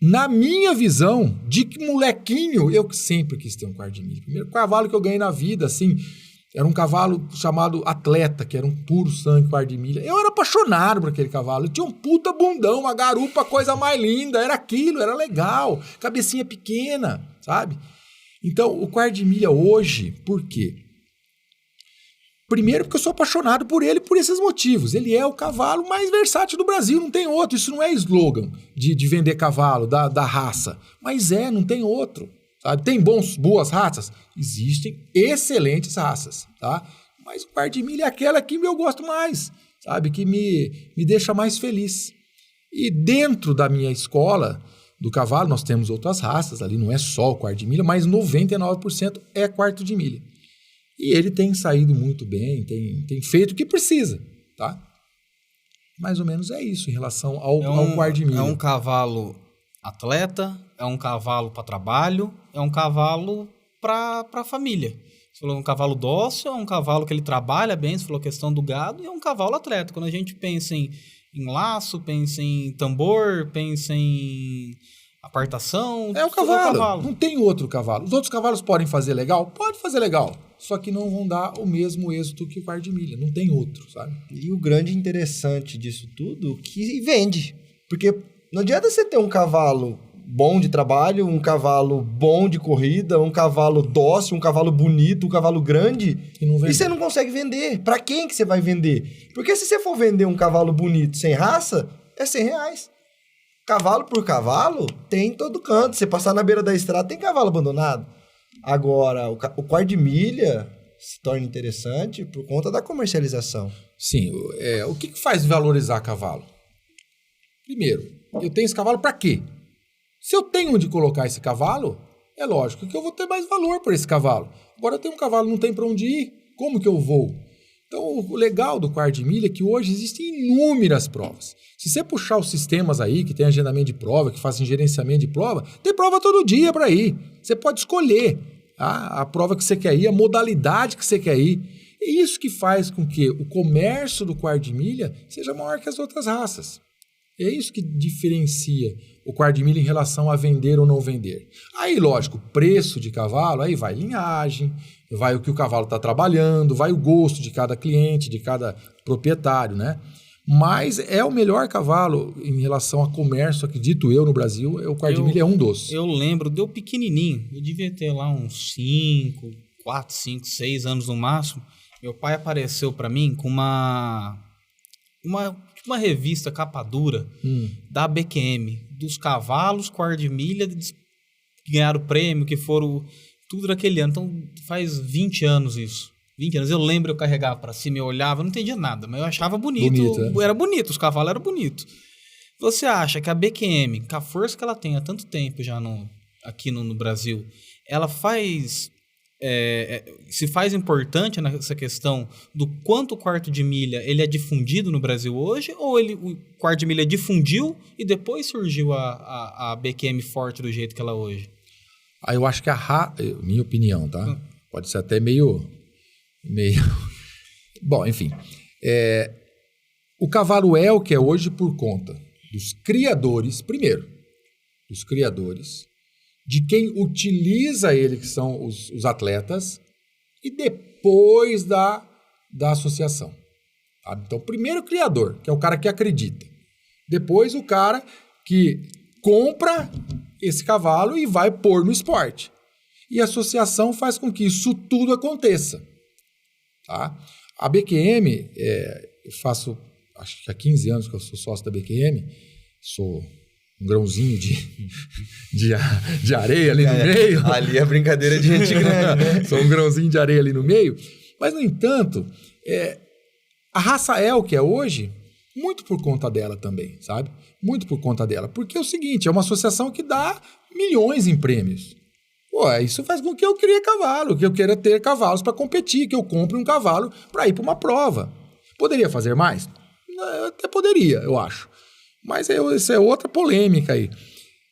na minha visão, de que molequinho, eu sempre quis ter um quarto de milha. O primeiro cavalo que eu ganhei na vida, assim, era um cavalo chamado Atleta, que era um puro sangue quarto de milha. Eu era apaixonado por aquele cavalo. Ele tinha um puta bundão, uma garupa, coisa mais linda. Era aquilo, era legal. Cabecinha pequena, sabe? Então, o quarto de milha hoje, por quê? Primeiro porque eu sou apaixonado por ele por esses motivos. Ele é o cavalo mais versátil do Brasil, não tem outro. Isso não é slogan de vender cavalo, da raça. Mas não tem outro. Sabe? Tem boas raças? Existem excelentes raças, tá? Mas o quarto de milha é aquela que eu gosto mais, sabe? Que me deixa mais feliz. E dentro da minha escola do cavalo, nós temos outras raças ali, não é só o quarto de milha, mas 99% é quarto de milha. E ele tem saído muito bem, tem feito o que precisa, tá? Mais ou menos é isso em relação ao quarto de milha. É um cavalo atleta, é um cavalo para trabalho, é um cavalo para família. Você falou um cavalo dócil, é um cavalo que ele trabalha bem, você falou a questão do gado, e é um cavalo atleta. Quando a gente pensa em laço, pensa em tambor, pensa em apartação... É o cavalo, não tem outro cavalo. Os outros cavalos podem fazer legal? Pode fazer legal. Só que não vão dar o mesmo êxito que o quarto de milha. Não tem outro, sabe? E o grande interessante disso tudo que vende. Porque não adianta você ter um cavalo bom de trabalho, um cavalo bom de corrida, um cavalo dócil, um cavalo bonito, um cavalo grande, e você não consegue vender. Pra quem que você vai vender? Porque se você for vender um cavalo bonito sem raça, é R$100. Cavalo por cavalo, tem em todo canto. Você passar na beira da estrada, tem cavalo abandonado. Agora, o quarto de milha se torna interessante por conta da comercialização. Sim. O que faz valorizar cavalo? Primeiro, eu tenho esse cavalo para quê? Se eu tenho onde colocar esse cavalo, é lógico que eu vou ter mais valor por esse cavalo. Agora eu tenho um cavalo, não tem para onde ir, como que eu vou? Então, o legal do quarto de milha é que hoje existem inúmeras provas. Se você puxar os sistemas aí, que tem agendamento de prova, que fazem gerenciamento de prova, tem prova todo dia para ir. Você pode escolher a prova que você quer ir, a modalidade que você quer ir. E isso que faz com que o comércio do quarto de milha seja maior que as outras raças. É isso que diferencia o quarto de milha em relação a vender ou não vender. Aí, lógico, preço de cavalo, aí vai linhagem, vai o que o cavalo está trabalhando, vai o gosto de cada cliente, de cada proprietário, né? Mas é o melhor cavalo em relação a comércio, acredito eu, no Brasil, o quarto de milha é um dos. Eu lembro, deu pequenininho, eu devia ter lá uns 4, 5, 6 anos no máximo. Meu pai apareceu para mim com uma revista capa dura da BQM, dos cavalos, quarto de milha, que ganharam prêmio, que foram tudo daquele ano. Então faz 20 anos isso. 20 anos. Eu lembro, eu carregava para cima, eu olhava, não entendia nada, mas eu achava bonito. Era bonito, os cavalos eram bonitos. Você acha que a BQM, com a força que ela tem há tanto tempo já aqui no Brasil, ela se faz importante nessa questão do quanto o quarto de milha ele é difundido no Brasil hoje, ou o quarto de milha difundiu e depois surgiu a BQM forte do jeito que ela é hoje? Eu acho que minha opinião, tá? Pode ser até meio... Bom, enfim. O cavalo é o que é hoje por conta dos criadores, primeiro, dos criadores, de quem utiliza ele, que são os atletas, e depois da associação. Sabe? Então, primeiro o criador, que é o cara que acredita. Depois o cara que compra esse cavalo e vai pôr no esporte. E a associação faz com que isso tudo aconteça. Tá? A BQM, eu faço, acho que há 15 anos que eu sou sócio da BQM, sou um grãozinho de areia ali no meio. Ali é brincadeira de gente grande, né? Sou um grãozinho de areia ali no meio. Mas, no entanto, a raça é o que é hoje, muito por conta dela também, sabe? Muito por conta dela. Porque é o seguinte, é uma associação que dá milhões em prêmios. Pô, isso faz com que eu crie cavalo, que eu queira ter cavalos para competir, que eu compre um cavalo para ir para uma prova. Poderia fazer mais? Eu até poderia, eu acho. Mas isso é outra polêmica aí.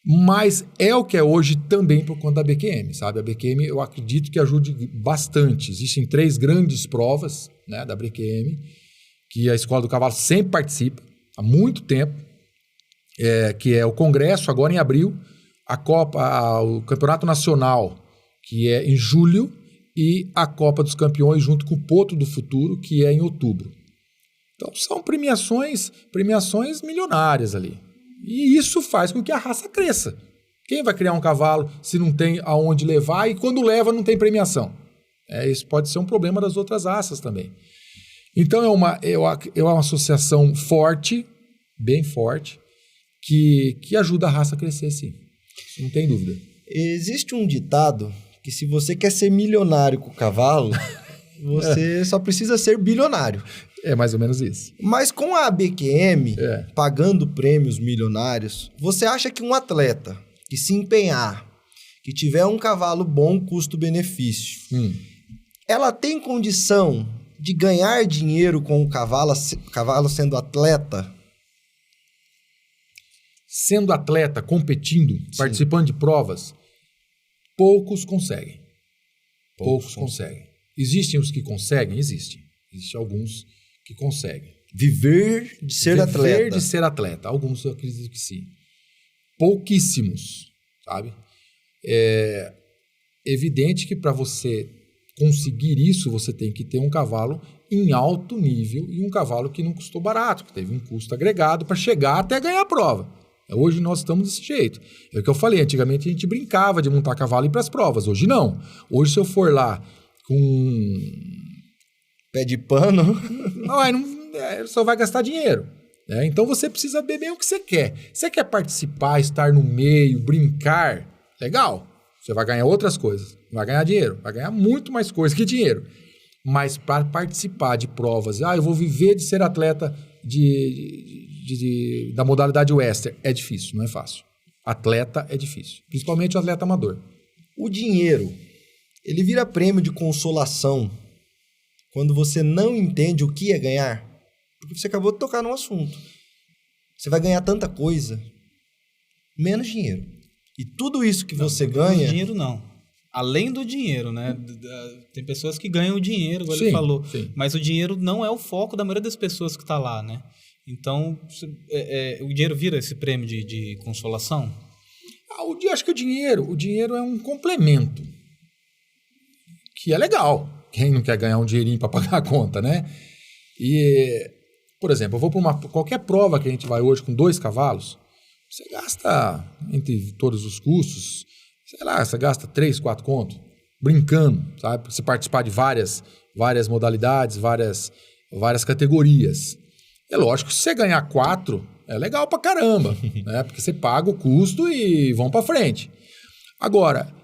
Mas é o que é hoje também por conta da BQM, sabe? A BQM eu acredito que ajude bastante. Existem 3 grandes provas, né, da BQM, que a Escola do Cavalo sempre participa, há muito tempo, que é o Congresso, agora em abril, a Copa, o Campeonato Nacional, que é em julho, e a Copa dos Campeões junto com o Potro do Futuro, que é em outubro. Então são premiações milionárias ali. E isso faz com que a raça cresça. Quem vai criar um cavalo se não tem aonde levar e quando leva não tem premiação? Isso pode ser um problema das outras raças também. Então é uma associação forte, bem forte, que ajuda a raça a crescer, sim. Isso não tem dúvida. Existe um ditado que se você quer ser milionário com o cavalo, você só precisa ser bilionário. É mais ou menos isso. Mas com a BQM, pagando prêmios milionários, você acha que um atleta que se empenhar, que tiver um cavalo bom custo-benefício, ela tem condição de ganhar dinheiro com o cavalo sendo atleta? Sendo atleta, competindo, participando de provas, poucos conseguem. Poucos conseguem. Existem os que conseguem? Existem alguns que conseguem. Viver de ser atleta. Viver de ser atleta. Alguns eu acredito que sim. Pouquíssimos, sabe? É evidente que para você conseguir isso, você tem que ter um cavalo em alto nível e um cavalo que não custou barato, que teve um custo agregado para chegar até ganhar a prova. Hoje nós estamos desse jeito. É o que eu falei, antigamente a gente brincava de montar cavalo e ir para as provas. Hoje não. Hoje se eu for lá com pé de pano, só vai gastar dinheiro. Né? Então você precisa beber o que você quer. Você quer participar, estar no meio, brincar, legal. Você vai ganhar outras coisas. Vai ganhar dinheiro. Vai ganhar muito mais coisa que dinheiro. Mas para participar de provas, eu vou viver de ser atleta da modalidade western, é difícil, não é fácil. Atleta é difícil, principalmente o atleta amador. O dinheiro, ele vira prêmio de consolação quando você não entende o que é ganhar. Porque você acabou de tocar num assunto. Você vai ganhar tanta coisa, menos dinheiro. E tudo isso que você ganha... Dinheiro não. Além do dinheiro, né? Tem pessoas que ganham o dinheiro, igual ele falou. Sim. Mas o dinheiro não é o foco da maioria das pessoas que está lá, né? Então, o dinheiro vira esse prêmio de consolação? Acho que o dinheiro é um complemento. Que é legal. Quem não quer ganhar um dinheirinho para pagar a conta, né? E, por exemplo, eu vou para qualquer prova que a gente vai hoje com 2 cavalos, você gasta, entre todos os custos, sei lá, você gasta 3, 4 contos, brincando, sabe? Você participar de várias modalidades, várias categorias. É lógico que se você ganhar 4, é legal pra caramba, né? Porque você paga o custo e vão pra frente. Agora,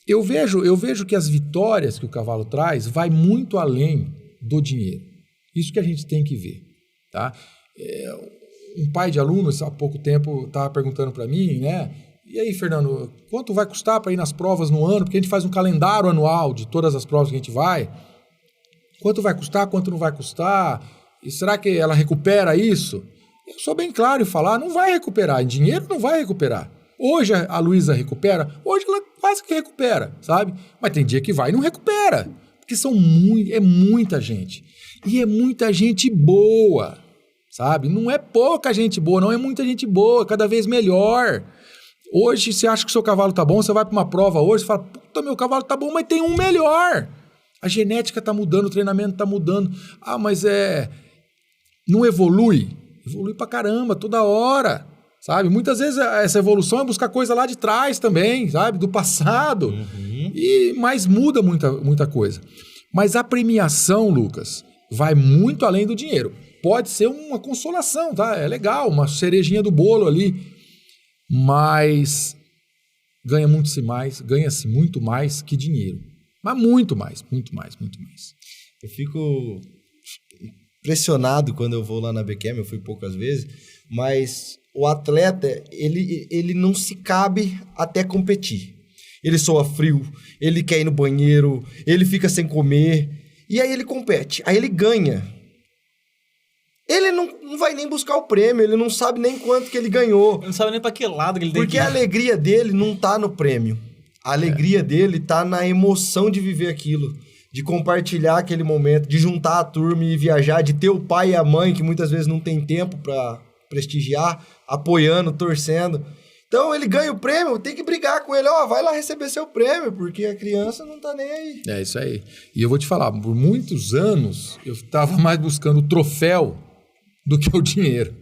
eu vejo que as vitórias que o cavalo traz vai muito além do dinheiro. Isso que a gente tem que ver, tá? Um pai de alunos, há pouco tempo, estava perguntando para mim, né? E aí, Fernando, quanto vai custar para ir nas provas no ano? Porque a gente faz um calendário anual de todas as provas que a gente vai. Quanto vai custar, quanto não vai custar? E será que ela recupera isso? Eu sou bem claro em falar, não vai recuperar. Em dinheiro não vai recuperar. Hoje a Luísa recupera, hoje ela quase que recupera, sabe? Mas tem dia que vai e não recupera. Porque é muita gente. E é muita gente boa, sabe? Não é pouca gente boa, não é muita gente boa, cada vez melhor. Hoje, você acha que o seu cavalo tá bom, você vai para uma prova hoje e fala, puta, meu cavalo tá bom, mas tem um melhor. A genética tá mudando, o treinamento tá mudando. Ah, mas não evolui? Evolui pra caramba, toda hora, sabe? Muitas vezes essa evolução é buscar coisa lá de trás também, sabe? Do passado. Mas muda muita coisa. Mas a premiação, Lucas, vai muito além do dinheiro. Pode ser uma consolação, tá? É legal, uma cerejinha do bolo ali. Mas ganha-se muito mais que dinheiro. Mas muito mais. Eu fico impressionado quando eu vou lá na BQM, eu fui poucas vezes, mas o atleta, ele não se cabe até competir. Ele soa frio, ele quer ir no banheiro, ele fica sem comer, e aí ele compete, aí ele ganha. Ele não vai nem buscar o prêmio, ele não sabe nem quanto que ele ganhou. Ele não sabe nem pra que lado que ele tem que ir. Porque a alegria dele não tá no prêmio. A alegria dele tá na emoção de viver aquilo, de compartilhar aquele momento, de juntar a turma e viajar, de ter o pai e a mãe, que muitas vezes não tem tempo pra prestigiar, apoiando, torcendo. Então ele ganha o prêmio, tem que brigar com ele, vai lá receber seu prêmio, porque a criança não tá nem aí. É isso aí. E eu vou te falar, por muitos anos eu tava mais buscando o troféu do que o dinheiro.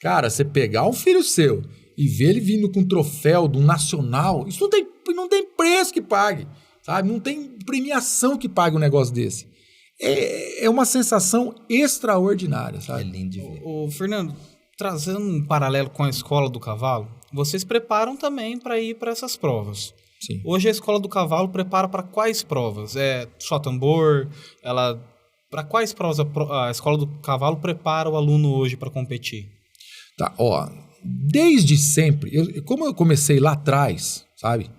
Cara, você pegar um filho seu e ver ele vindo com um troféu de um nacional, isso não tem preço que pague, sabe? Não tem premiação que pague um negócio desse. É uma sensação extraordinária, sabe? É lindo de ver. Ô, Fernando, trazendo um paralelo com a escola do cavalo, vocês preparam também para ir para essas provas. Sim. Hoje a escola do cavalo prepara para quais provas? É só tambor? Para quais provas a escola do cavalo prepara o aluno hoje para competir? Tá, desde sempre, como eu comecei lá atrás, sabe?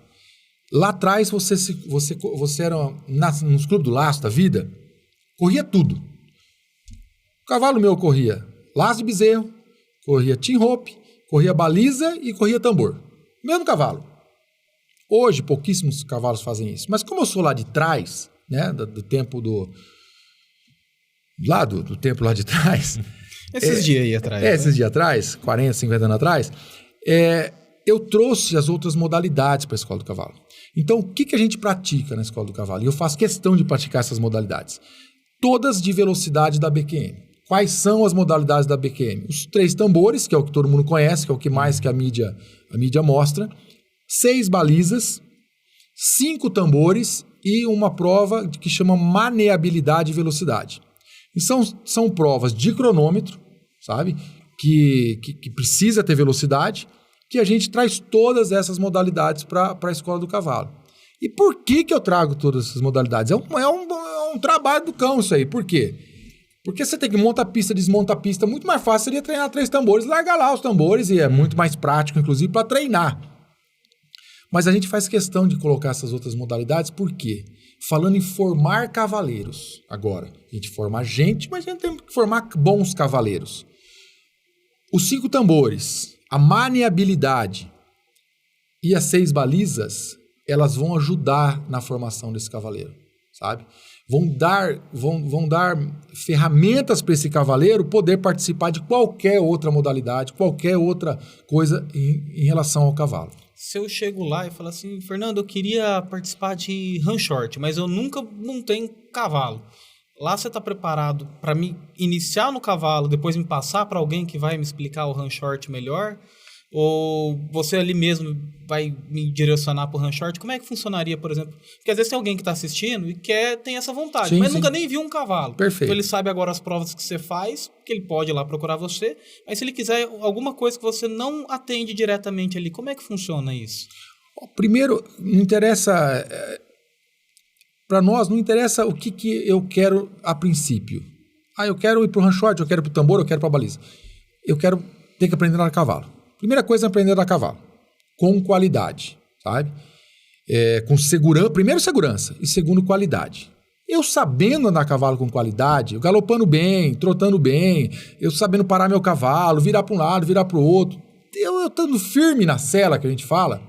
Lá atrás você era nos clubes do laço da vida, corria tudo. O cavalo meu corria laço de bezerro, corria team rope, corria baliza e corria tambor. Mesmo cavalo. Hoje, pouquíssimos cavalos fazem isso. Mas como eu sou lá de trás, né, do tempo do tempo lá de trás... Esses dias aí atrás. Esses dias atrás, 40, 50 anos atrás, eu trouxe as outras modalidades para a escola do cavalo. Então, o que a gente pratica na escola do cavalo? E eu faço questão de praticar essas modalidades. Todas de velocidade da BQM. Quais são as modalidades da BQM? Os 3 tambores, que é o que todo mundo conhece, que é o que mais que a mídia mostra. 6 balizas, 5 tambores e uma prova que chama maneabilidade e velocidade. E são provas de cronômetro, sabe? Que precisa ter velocidade, que a gente traz todas essas modalidades para a escola do cavalo. E por que eu trago todas essas modalidades? É um trabalho do cão isso aí. Por quê? Porque você tem que montar a pista, desmonta a pista. Muito mais fácil seria treinar 3 tambores, largar lá os tambores, e é muito mais prático, inclusive, para treinar. Mas a gente faz questão de colocar essas outras modalidades, por quê? Falando em formar cavaleiros agora. A gente forma gente, mas a gente tem que formar bons cavaleiros. Os 5 tambores, a maneabilidade e as 6 balizas, elas vão ajudar na formação desse cavaleiro, sabe? Vão dar ferramentas para esse cavaleiro poder participar de qualquer outra modalidade, qualquer outra coisa em relação ao cavalo. Se eu chego lá e falo assim, Fernando, eu queria participar de run short, mas eu nunca montei um cavalo. Lá você está preparado para me iniciar no cavalo, depois me passar para alguém que vai me explicar o run short melhor? Ou você ali mesmo vai me direcionar para o run short? Como é que funcionaria, por exemplo? Porque às vezes tem alguém que está assistindo e tem essa vontade, mas nunca nem viu um cavalo. Perfeito. Então ele sabe agora as provas que você faz, que ele pode ir lá procurar você, mas se ele quiser alguma coisa que você não atende diretamente ali, como é que funciona isso? Primeiro, não interessa... Para nós, não interessa o que eu quero a princípio. Eu quero ir para o run short, eu quero ir para o tambor, eu quero para a baliza. Eu quero ter que aprender a andar a cavalo. Primeira coisa é aprender a andar a cavalo. Com qualidade, sabe? Com segurança. Primeiro, segurança. E segundo, qualidade. Eu sabendo andar a cavalo com qualidade, eu galopando bem, trotando bem, eu sabendo parar meu cavalo, virar para um lado, virar para o outro, eu estando firme na sela, que a gente fala,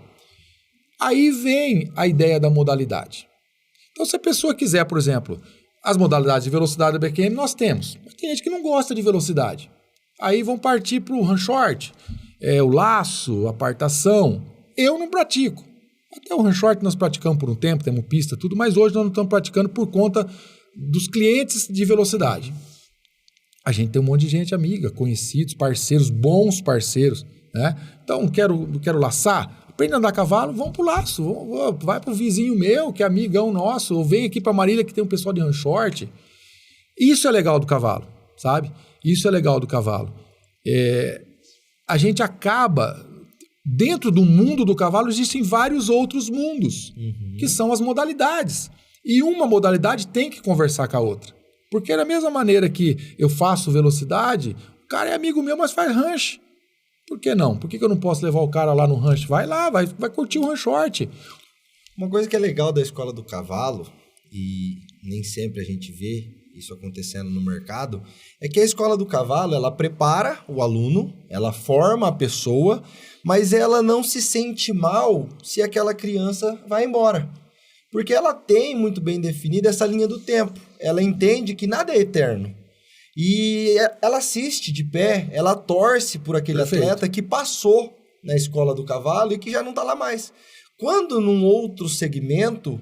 aí vem a ideia da modalidade. Então, se a pessoa quiser, por exemplo, as modalidades de velocidade da BQM, nós temos. Mas tem gente que não gosta de velocidade. Aí vão partir para o run short, o laço, a apartação. Eu não pratico. Até o run short nós praticamos por um tempo, temos pista, tudo, mas hoje nós não estamos praticando por conta dos clientes de velocidade. A gente tem um monte de gente amiga, conhecidos, parceiros, bons parceiros, né? Então, quero laçar, aprende a andar a cavalo, vão pro laço, vai pro vizinho meu, que é amigão nosso, ou vem aqui pra Marília que tem um pessoal de ranchote. Isso é legal do cavalo, sabe? Isso é legal do cavalo. A gente acaba... Dentro do mundo do cavalo existem vários outros mundos, que são as modalidades. E uma modalidade tem que conversar com a outra. Porque da mesma maneira que eu faço velocidade, o cara é amigo meu, mas faz rancho. Por que não? Por que eu não posso levar o cara lá no rancho? Vai lá, vai curtir o ranchote. Uma coisa que é legal da escola do cavalo, e nem sempre a gente vê isso acontecendo no mercado, é que a escola do cavalo, ela prepara o aluno, ela forma a pessoa, mas ela não se sente mal se aquela criança vai embora. Porque ela tem muito bem definida essa linha do tempo. Ela entende que nada é eterno. E ela assiste de pé, ela torce por aquele atleta que passou na escola do cavalo e que já não está lá mais. Quando num outro segmento,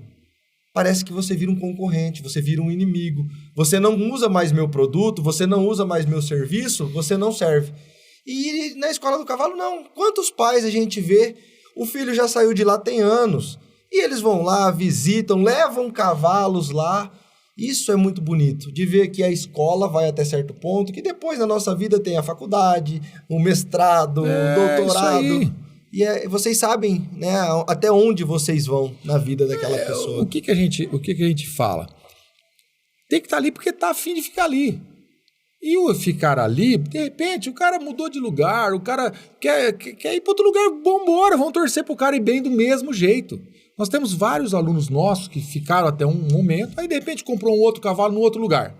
parece que você vira um concorrente, você vira um inimigo. Você não usa mais meu produto, você não usa mais meu serviço, você não serve. E na escola do cavalo, não. Quantos pais a gente vê, o filho já saiu de lá tem anos, e eles vão lá, visitam, levam cavalos lá. Isso é muito bonito, de ver que a escola vai até certo ponto, que depois na nossa vida tem a faculdade, o mestrado, o doutorado. Isso aí. E vocês sabem, né, até onde vocês vão na vida daquela pessoa. O que a gente fala? Tem que estar ali porque está afim de ficar ali. E o ficar ali, de repente, o cara mudou de lugar, o cara quer ir para outro lugar, vambora, vamos torcer para o cara ir bem do mesmo jeito. Nós temos vários alunos nossos que ficaram até um momento, aí de repente comprou um outro cavalo no outro lugar.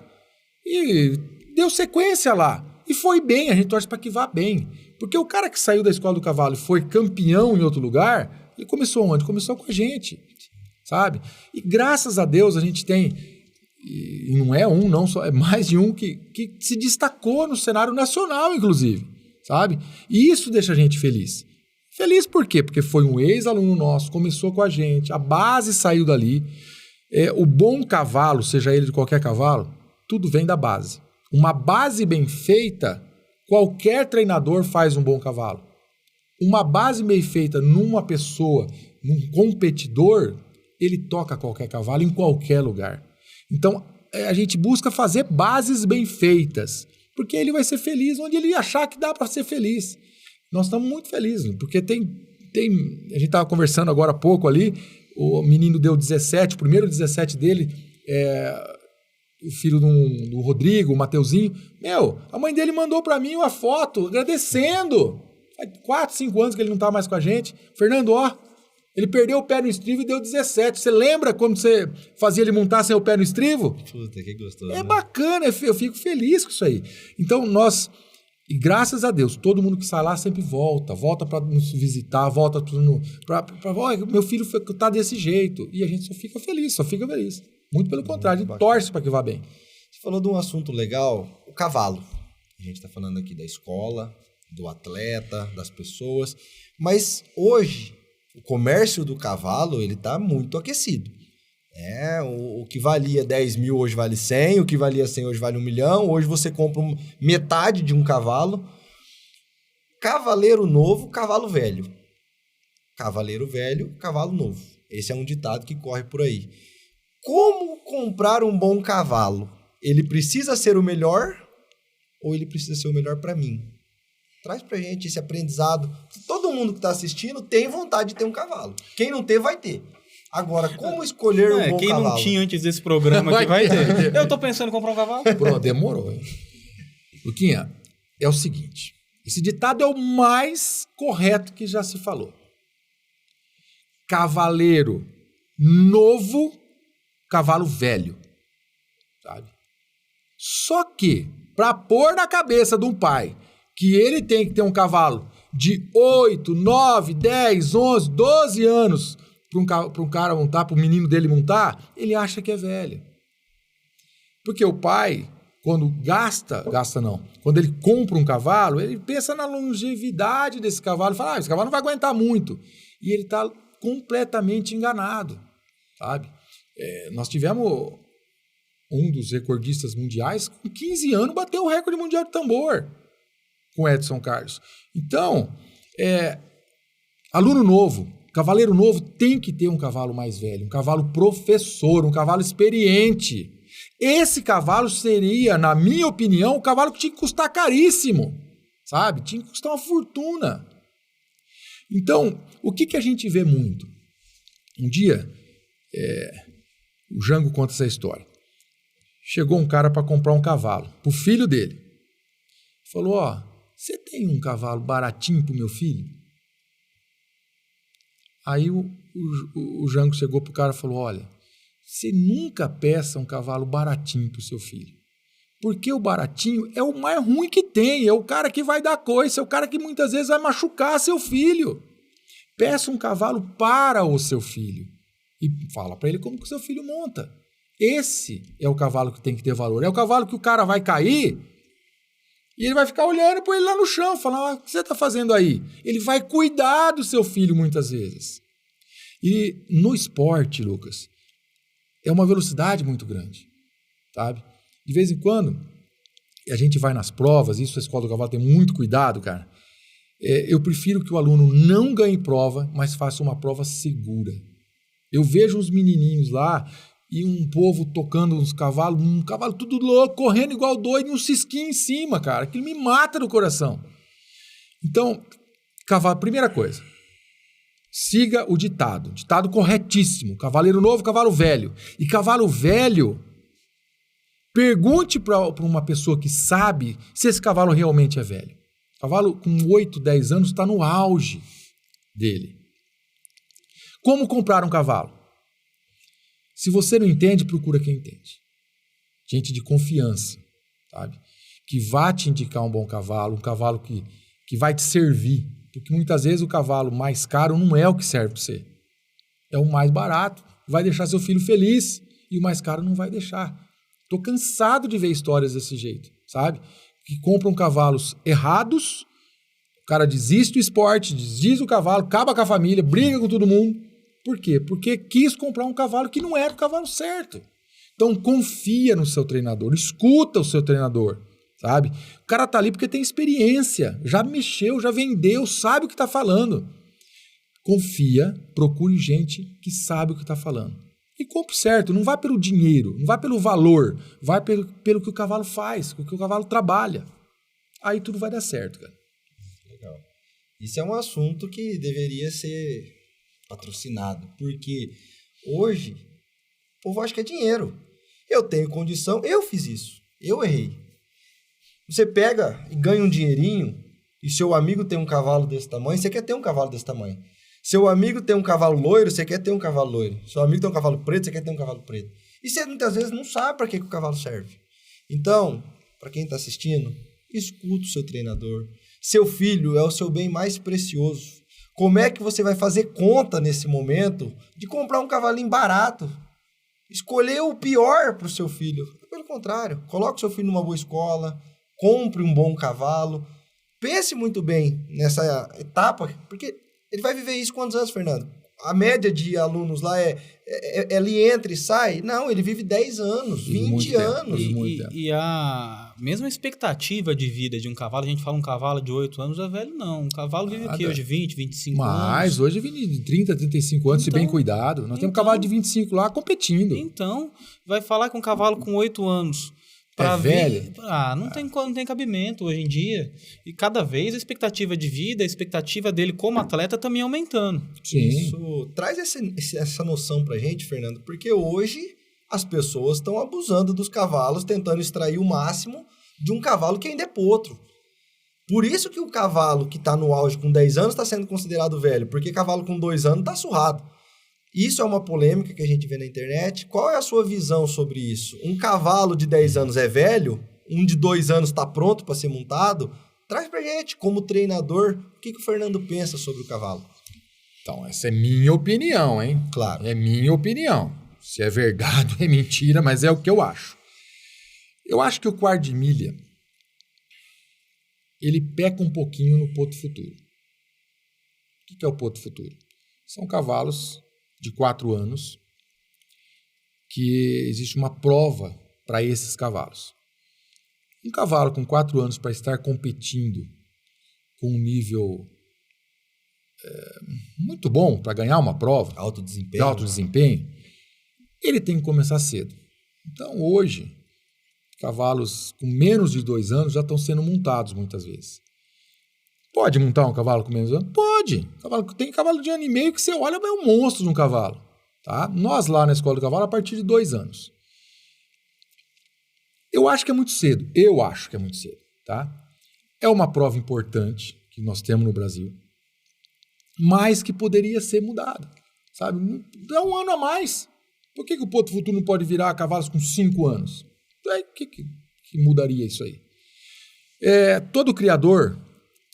E deu sequência lá. E foi bem, a gente torce para que vá bem. Porque o cara que saiu da escola do cavalo e foi campeão em outro lugar, ele começou onde? Começou com a gente, sabe? E graças a Deus a gente tem, e não é um, não só, é mais de um que se destacou no cenário nacional, inclusive, sabe? E isso deixa a gente feliz. Feliz por quê? Porque foi um ex-aluno nosso, começou com a gente, a base saiu dali. O bom cavalo, seja ele de qualquer cavalo, tudo vem da base. Uma base bem feita, qualquer treinador faz um bom cavalo. Uma base bem feita numa pessoa, num competidor, ele toca qualquer cavalo em qualquer lugar. Então, a gente busca fazer bases bem feitas, porque ele vai ser feliz onde ele achar que dá para ser feliz. Nós estamos muito felizes, porque a gente estava conversando agora há pouco ali, o menino deu 17, o primeiro 17 dele, o filho do Rodrigo, o Mateuzinho, a mãe dele mandou para mim uma foto agradecendo. Faz 4, 5 anos que ele não tá mais com a gente. Fernando, ele perdeu o pé no estrivo e deu 17. Você lembra quando você fazia ele montar sem o pé no estrivo? Puta, que gostoso. É bacana, eu fico feliz com isso aí. Então, e graças a Deus, todo mundo que sai lá sempre volta para nos visitar, volta para meu filho tá desse jeito. E a gente só fica feliz. Muito pelo contrário, a gente torce para que vá bem. Você falou de um assunto legal, o cavalo. A gente está falando aqui da escola, do atleta, das pessoas. Mas hoje, o comércio do cavalo, ele está muito aquecido. O que valia 10 mil hoje vale 100, o que valia 100 hoje vale 1 milhão. Hoje você compra metade de um cavalo. Cavaleiro novo, cavalo velho. Cavaleiro velho, cavalo novo. Esse é um ditado que corre por aí. Como comprar um bom cavalo? Ele precisa ser o melhor ou ele precisa ser o melhor para mim? Traz pra gente esse aprendizado. Todo mundo que está assistindo tem vontade de ter um cavalo. Quem não ter, vai ter. Agora, como escolher um bom quem cavalo? Quem não tinha antes desse programa aqui vai ter. Eu tô pensando em comprar um cavalo. Pronto, demorou. Hein? Luquinha, é o seguinte. Esse ditado é o mais correto que já se falou. Cavaleiro novo, cavalo velho. Sabe? Só que, para pôr na cabeça de um pai que ele tem que ter um cavalo de 8, 9, 10, 11, 12 anos para um cara montar, para o menino dele montar, ele acha que é velho. Porque o pai, quando quando ele compra um cavalo, ele pensa na longevidade desse cavalo, fala, esse cavalo não vai aguentar muito. E ele está completamente enganado, sabe? Nós tivemos um dos recordistas mundiais, com 15 anos, bateu o recorde mundial de tambor com Edson Carlos. Então, Aluno novo, cavaleiro novo tem que ter um cavalo mais velho, um cavalo professor, um cavalo experiente. Esse cavalo seria, na minha opinião, o cavalo que tinha que custar caríssimo, sabe? Tinha que custar uma fortuna. Então, o que a gente vê muito? Um dia, o Jango conta essa história. Chegou um cara para comprar um cavalo, pro filho dele. Falou, ó, você tem um cavalo baratinho pro meu filho? Aí o Jango chegou pro cara e falou, olha, você nunca peça um cavalo baratinho pro seu filho. Porque o baratinho é o mais ruim que tem, é o cara que vai dar coice, é o cara que muitas vezes vai machucar seu filho. Peça um cavalo para o seu filho e fala para ele como que o seu filho monta. Esse é o cavalo que tem que ter valor. É o cavalo que o cara vai cair e ele vai ficar olhando para ele lá no chão, falar, o que você está fazendo aí? Ele vai cuidar do seu filho muitas vezes. E no esporte, Lucas, é uma velocidade muito grande, sabe? De vez em quando, a gente vai nas provas, isso a Escola do Cavalo tem muito cuidado, cara. Eu prefiro que o aluno não ganhe prova, mas faça uma prova segura. Eu vejo uns menininhos lá e um povo tocando uns cavalos, um cavalo tudo louco, correndo igual doido e um cisquinho em cima, cara. Aquilo me mata no coração. Então, cavalo, primeira coisa, siga o ditado corretíssimo. Cavaleiro novo, cavalo velho. E cavalo velho, pergunte para uma pessoa que sabe se esse cavalo realmente é velho. Cavalo com 8, 10 anos está no auge dele. Como comprar um cavalo? Se você não entende, procura quem entende. Gente de confiança, sabe? Que vai te indicar um bom cavalo, um cavalo que vai te servir. Porque muitas vezes o cavalo mais caro não é o que serve para você. É o mais barato, vai deixar seu filho feliz e o mais caro não vai deixar. Estou cansado de ver histórias desse jeito, sabe? Que compram cavalos errados, o cara desiste do esporte, desiste do cavalo, acaba com a família, briga com todo mundo. Por quê? Porque quis comprar um cavalo que não era o cavalo certo. Então confia no seu treinador, escuta o seu treinador, sabe? O cara tá ali porque tem experiência, já mexeu, já vendeu, sabe o que tá falando. Confia, procure gente que sabe o que tá falando. E compre certo, não vá pelo dinheiro, não vá pelo valor, vai pelo que o cavalo faz, pelo que o cavalo trabalha. Aí tudo vai dar certo, cara. Legal. Isso é um assunto que deveria ser patrocinado, porque hoje o povo acha que é dinheiro. Eu tenho condição, eu fiz isso, eu errei. Você pega e ganha um dinheirinho e seu amigo tem um cavalo desse tamanho, você quer ter um cavalo desse tamanho. Seu amigo tem um cavalo loiro, você quer ter um cavalo loiro. Seu amigo tem um cavalo preto, você quer ter um cavalo preto. E você muitas vezes não sabe para que o cavalo serve. Então, para quem está assistindo, escuta o seu treinador. Seu filho é o seu bem mais precioso. Como é que você vai fazer conta nesse momento de comprar um cavalinho barato? Escolher o pior para o seu filho. Pelo contrário, coloque seu filho numa boa escola, compre um bom cavalo. Pense muito bem nessa etapa, porque ele vai viver isso quantos anos, Fernando? A média de alunos lá ele entra e sai? Não, ele vive 10 anos, 20 anos. E a mesma expectativa de vida de um cavalo, a gente fala um cavalo de 8 anos é velho, não. Um cavalo vive aqui hoje 20, 25 anos. Mas hoje vive de 30, 35 anos, se bem cuidado. Nós temos um cavalo de 25 lá competindo. Então, vai falar com um cavalo com 8 anos. Velho? Não tem cabimento hoje em dia. E cada vez a expectativa de vida, a expectativa dele como atleta também aumentando. Sim. Isso traz essa noção pra gente, Fernando, porque hoje as pessoas estão abusando dos cavalos, tentando extrair o máximo de um cavalo que ainda é potro. Por isso que o cavalo que está no auge com 10 anos está sendo considerado velho, porque cavalo com 2 anos está surrado. Isso é uma polêmica que a gente vê na internet. Qual é a sua visão sobre isso? Um cavalo de 10 anos é velho? Um de 2 anos está pronto para ser montado? Traz pra gente, como treinador, o que o Fernando pensa sobre o cavalo? Então, essa é minha opinião, hein? Claro. É minha opinião. Se é verdade ou é mentira, mas é o que eu acho. Eu acho que o quarto de milha, ele peca um pouquinho no potro futuro. O que é o potro futuro? São cavalos de 4 anos, que existe uma prova para esses cavalos. Um cavalo com 4 anos para estar competindo com um nível muito bom para ganhar uma prova, Alto de desempenho. alto desempenho, ele tem que começar cedo. Então, hoje, cavalos com menos de 2 anos já estão sendo montados muitas vezes. Pode montar um cavalo com menos de 2 anos? Pode. Tem cavalo de 1 ano e meio que você olha, é um monstro de um cavalo. Tá? Nós lá na Escola do Cavalo, a partir de 2 anos. Eu acho que é muito cedo. Tá? É uma prova importante que nós temos no Brasil, mas que poderia ser mudada. Sabe? É 1 ano a mais. Por que o Potro Futuro não pode virar cavalos com 5 anos? O que mudaria isso aí? Todo criador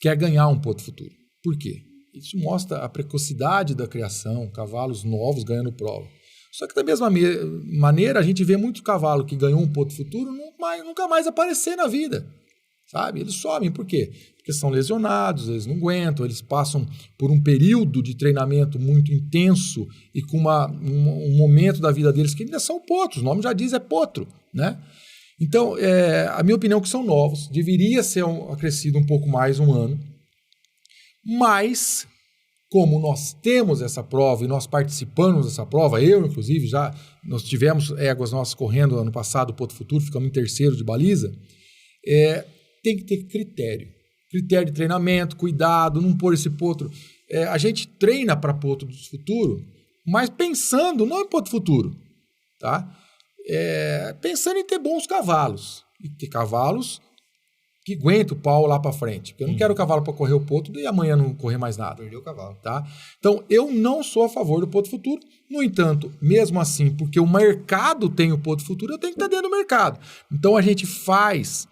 quer ganhar um Potro Futuro. Por quê? Isso mostra a precocidade da criação, cavalos novos ganhando prova. Só que da mesma maneira, a gente vê muito cavalo que ganhou um Potro Futuro nunca mais aparecer na vida. Sabe? Eles somem. Por quê? Porque são lesionados, eles não aguentam, eles passam por um período de treinamento muito intenso e com um momento da vida deles que ainda são potros. O nome já diz, é potro, né? Então, a minha opinião é que são novos, deveria ser acrescido um pouco mais 1 ano, mas como nós temos essa prova e nós participamos dessa prova, eu inclusive nós tivemos éguas nossas correndo ano passado, o Potro Futuro, ficamos em 3º de baliza, tem que ter critério de treinamento, cuidado, não pôr esse potro. A gente treina para potro do futuro, mas pensando não em potro futuro, tá? Pensando em ter bons cavalos, e ter cavalos que aguentem o pau lá para frente. Porque eu não quero o cavalo para correr o potro e amanhã não correr mais nada. Perdeu o cavalo. Tá? Então, eu não sou a favor do potro futuro. No entanto, mesmo assim, porque o mercado tem o potro futuro, eu tenho que estar dentro do mercado. Então, a gente faz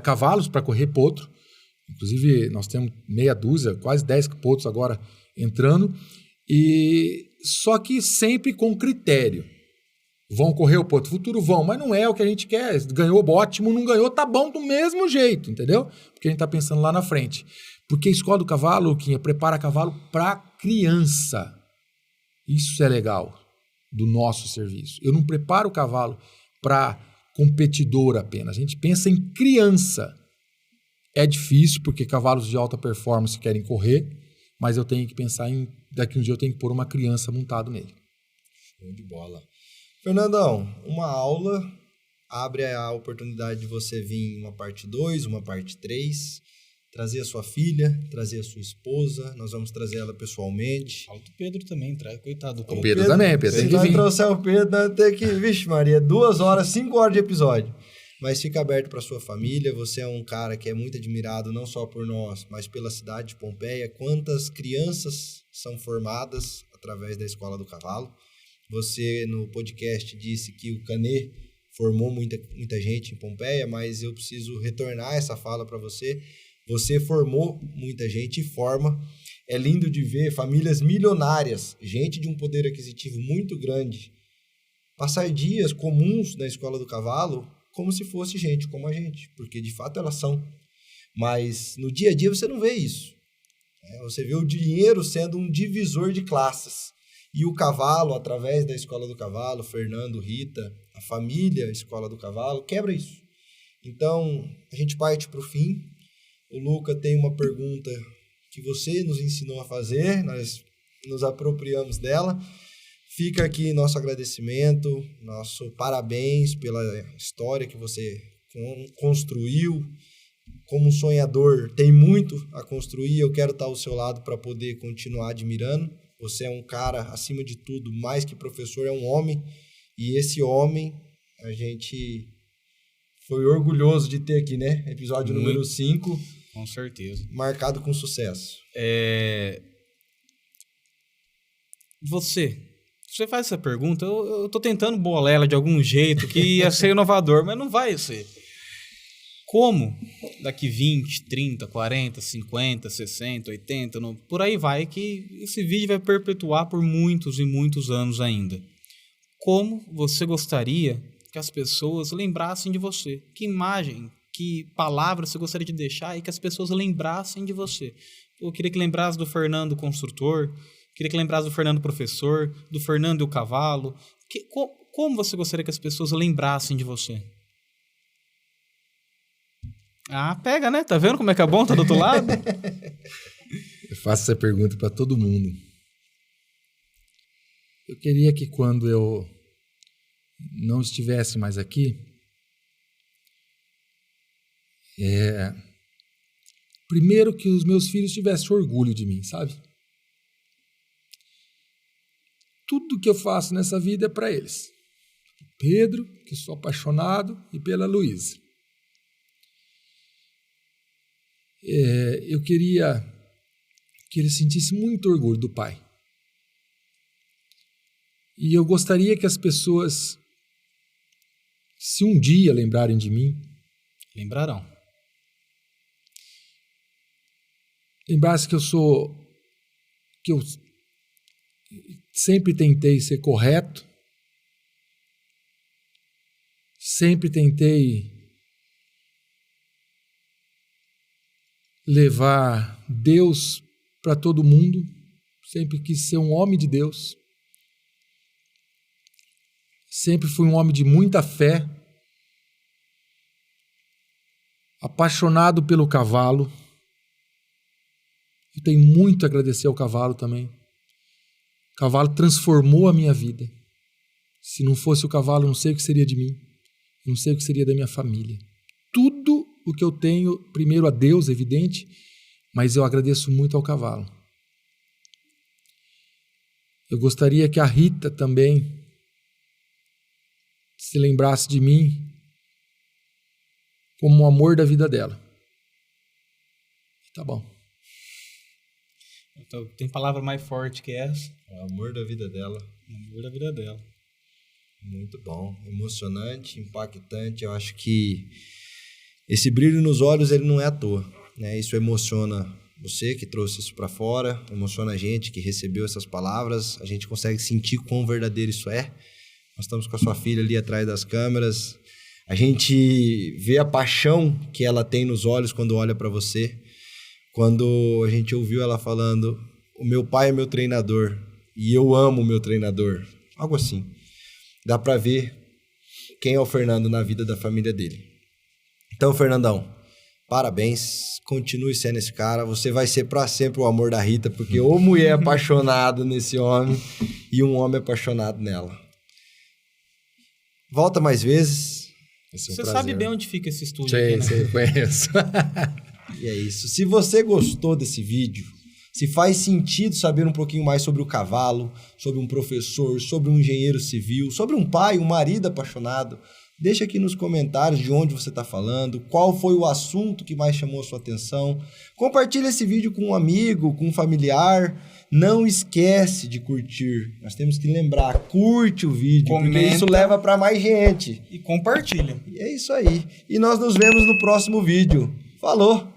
cavalos para correr potro. Inclusive, nós temos meia dúzia, quase 10 potros agora entrando. Só que sempre com critério. Vão correr o Potro Futuro? Vão, mas não é o que a gente quer. Ganhou, ótimo, não ganhou, tá bom do mesmo jeito, entendeu? Porque a gente tá pensando lá na frente. Porque a Escola do Cavalo, Luquinha, prepara cavalo para criança. Isso é legal do nosso serviço. Eu não preparo o cavalo para competidor apenas. A gente pensa em criança. É difícil, porque cavalos de alta performance querem correr, mas eu tenho que pensar daqui um dia eu tenho que pôr uma criança montado nele. Show de bola. Fernandão, uma aula abre a oportunidade de você vir em uma parte 2, uma parte 3, trazer a sua filha, trazer a sua esposa, nós vamos trazer ela pessoalmente. Fala do Pedro também, coitado do Pedro. O Pedro também, Pedro tem que vir. Se nós trouxer o Pedro, nós temos que... Vixe Maria, 2 horas, 5 horas de episódio. Mas fica aberto para sua família, você é um cara que é muito admirado, não só por nós, mas pela cidade de Pompeia. Quantas crianças são formadas através da Escola do Cavalo? Você, no podcast, disse que o Canê formou muita gente em Pompeia, mas eu preciso retornar essa fala para você. Você formou muita gente e forma. É lindo de ver famílias milionárias, gente de um poder aquisitivo muito grande, passar dias comuns na Escola do Cavalo como se fosse gente como a gente, porque de fato elas são. Mas no dia a dia você não vê isso. Você vê o dinheiro sendo um divisor de classes. E o cavalo, através da Escola do Cavalo, Fernando, Rita, a família Escola do Cavalo, quebra isso. Então, a gente parte para o fim. O Luca tem uma pergunta que você nos ensinou a fazer, nós nos apropriamos dela. Fica aqui nosso agradecimento, nosso parabéns pela história que você construiu. Como um sonhador, tem muito a construir. Eu quero estar ao seu lado para poder continuar admirando. Você é um cara, acima de tudo, mais que professor, é um homem. E esse homem, a gente foi orgulhoso de ter aqui, né? Episódio número 5. Com certeza. Marcado com sucesso. Você faz essa pergunta, eu tô tentando bolar ela de algum jeito, que ia ser inovador, mas não vai ser. Como daqui 20, 30, 40, 50, 60, 80, por aí vai, que esse vídeo vai perpetuar por muitos e muitos anos ainda. Como você gostaria que as pessoas lembrassem de você? Que imagem, que palavras você gostaria de deixar e que as pessoas lembrassem de você? Eu queria que lembrasse do Fernando construtor, queria que lembrasse do Fernando professor, do Fernando e o cavalo. Como você gostaria que as pessoas lembrassem de você? Ah, pega, né? Tá vendo como é que é bom? Tá do outro lado? Eu faço essa pergunta para todo mundo. Eu queria que quando eu não estivesse mais aqui, primeiro que os meus filhos tivessem orgulho de mim, sabe? Tudo que eu faço nessa vida é para eles. Pedro, que sou apaixonado, e pela Luísa. Eu queria que ele sentisse muito orgulho do pai. E eu gostaria que as pessoas, se um dia lembrarem de mim, lembrarão. Lembrassem que eu sempre tentei ser correto, sempre tentei levar Deus para todo mundo, sempre quis ser um homem de Deus, sempre fui um homem de muita fé, apaixonado pelo cavalo. Eu tenho muito a agradecer ao cavalo também. O cavalo transformou a minha vida. Se não fosse o cavalo, eu não sei o que seria de mim, não sei o que seria da minha família. Tudo o que eu tenho, primeiro a Deus, evidente, mas eu agradeço muito ao cavalo. Eu gostaria que a Rita também se lembrasse de mim como o amor da vida dela. Tá bom. Então, tem palavra mais forte que essa? O amor da vida dela. O amor da vida dela. Muito bom. Emocionante, impactante. Eu acho que esse brilho nos olhos, ele não é à toa, né? Isso emociona você que trouxe isso para fora, emociona a gente que recebeu essas palavras. A gente consegue sentir quão verdadeiro isso é. Nós estamos com a sua filha ali atrás das câmeras. A gente vê a paixão que ela tem nos olhos quando olha para você. Quando a gente ouviu ela falando, o meu pai é meu treinador e eu amo o meu treinador. Algo assim. Dá para ver quem é o Fernando na vida da família dele. Então, Fernandão, parabéns. Continue sendo esse cara. Você vai ser para sempre o amor da Rita, porque ou mulher apaixonada nesse homem e um homem apaixonado nela. Volta mais vezes. Você sabe bem onde fica esse estúdio Sei, aqui, né? sei, conheço. E é isso. Se você gostou desse vídeo, se faz sentido saber um pouquinho mais sobre o cavalo, sobre um professor, sobre um engenheiro civil, sobre um pai, um marido apaixonado, deixa aqui nos comentários de onde você está falando, qual foi o assunto que mais chamou a sua atenção. Compartilha esse vídeo com um amigo, com um familiar. Não esquece de curtir. Nós temos que lembrar, curte o vídeo, comenta, porque isso leva para mais gente. E compartilha. E é isso aí. E nós nos vemos no próximo vídeo. Falou!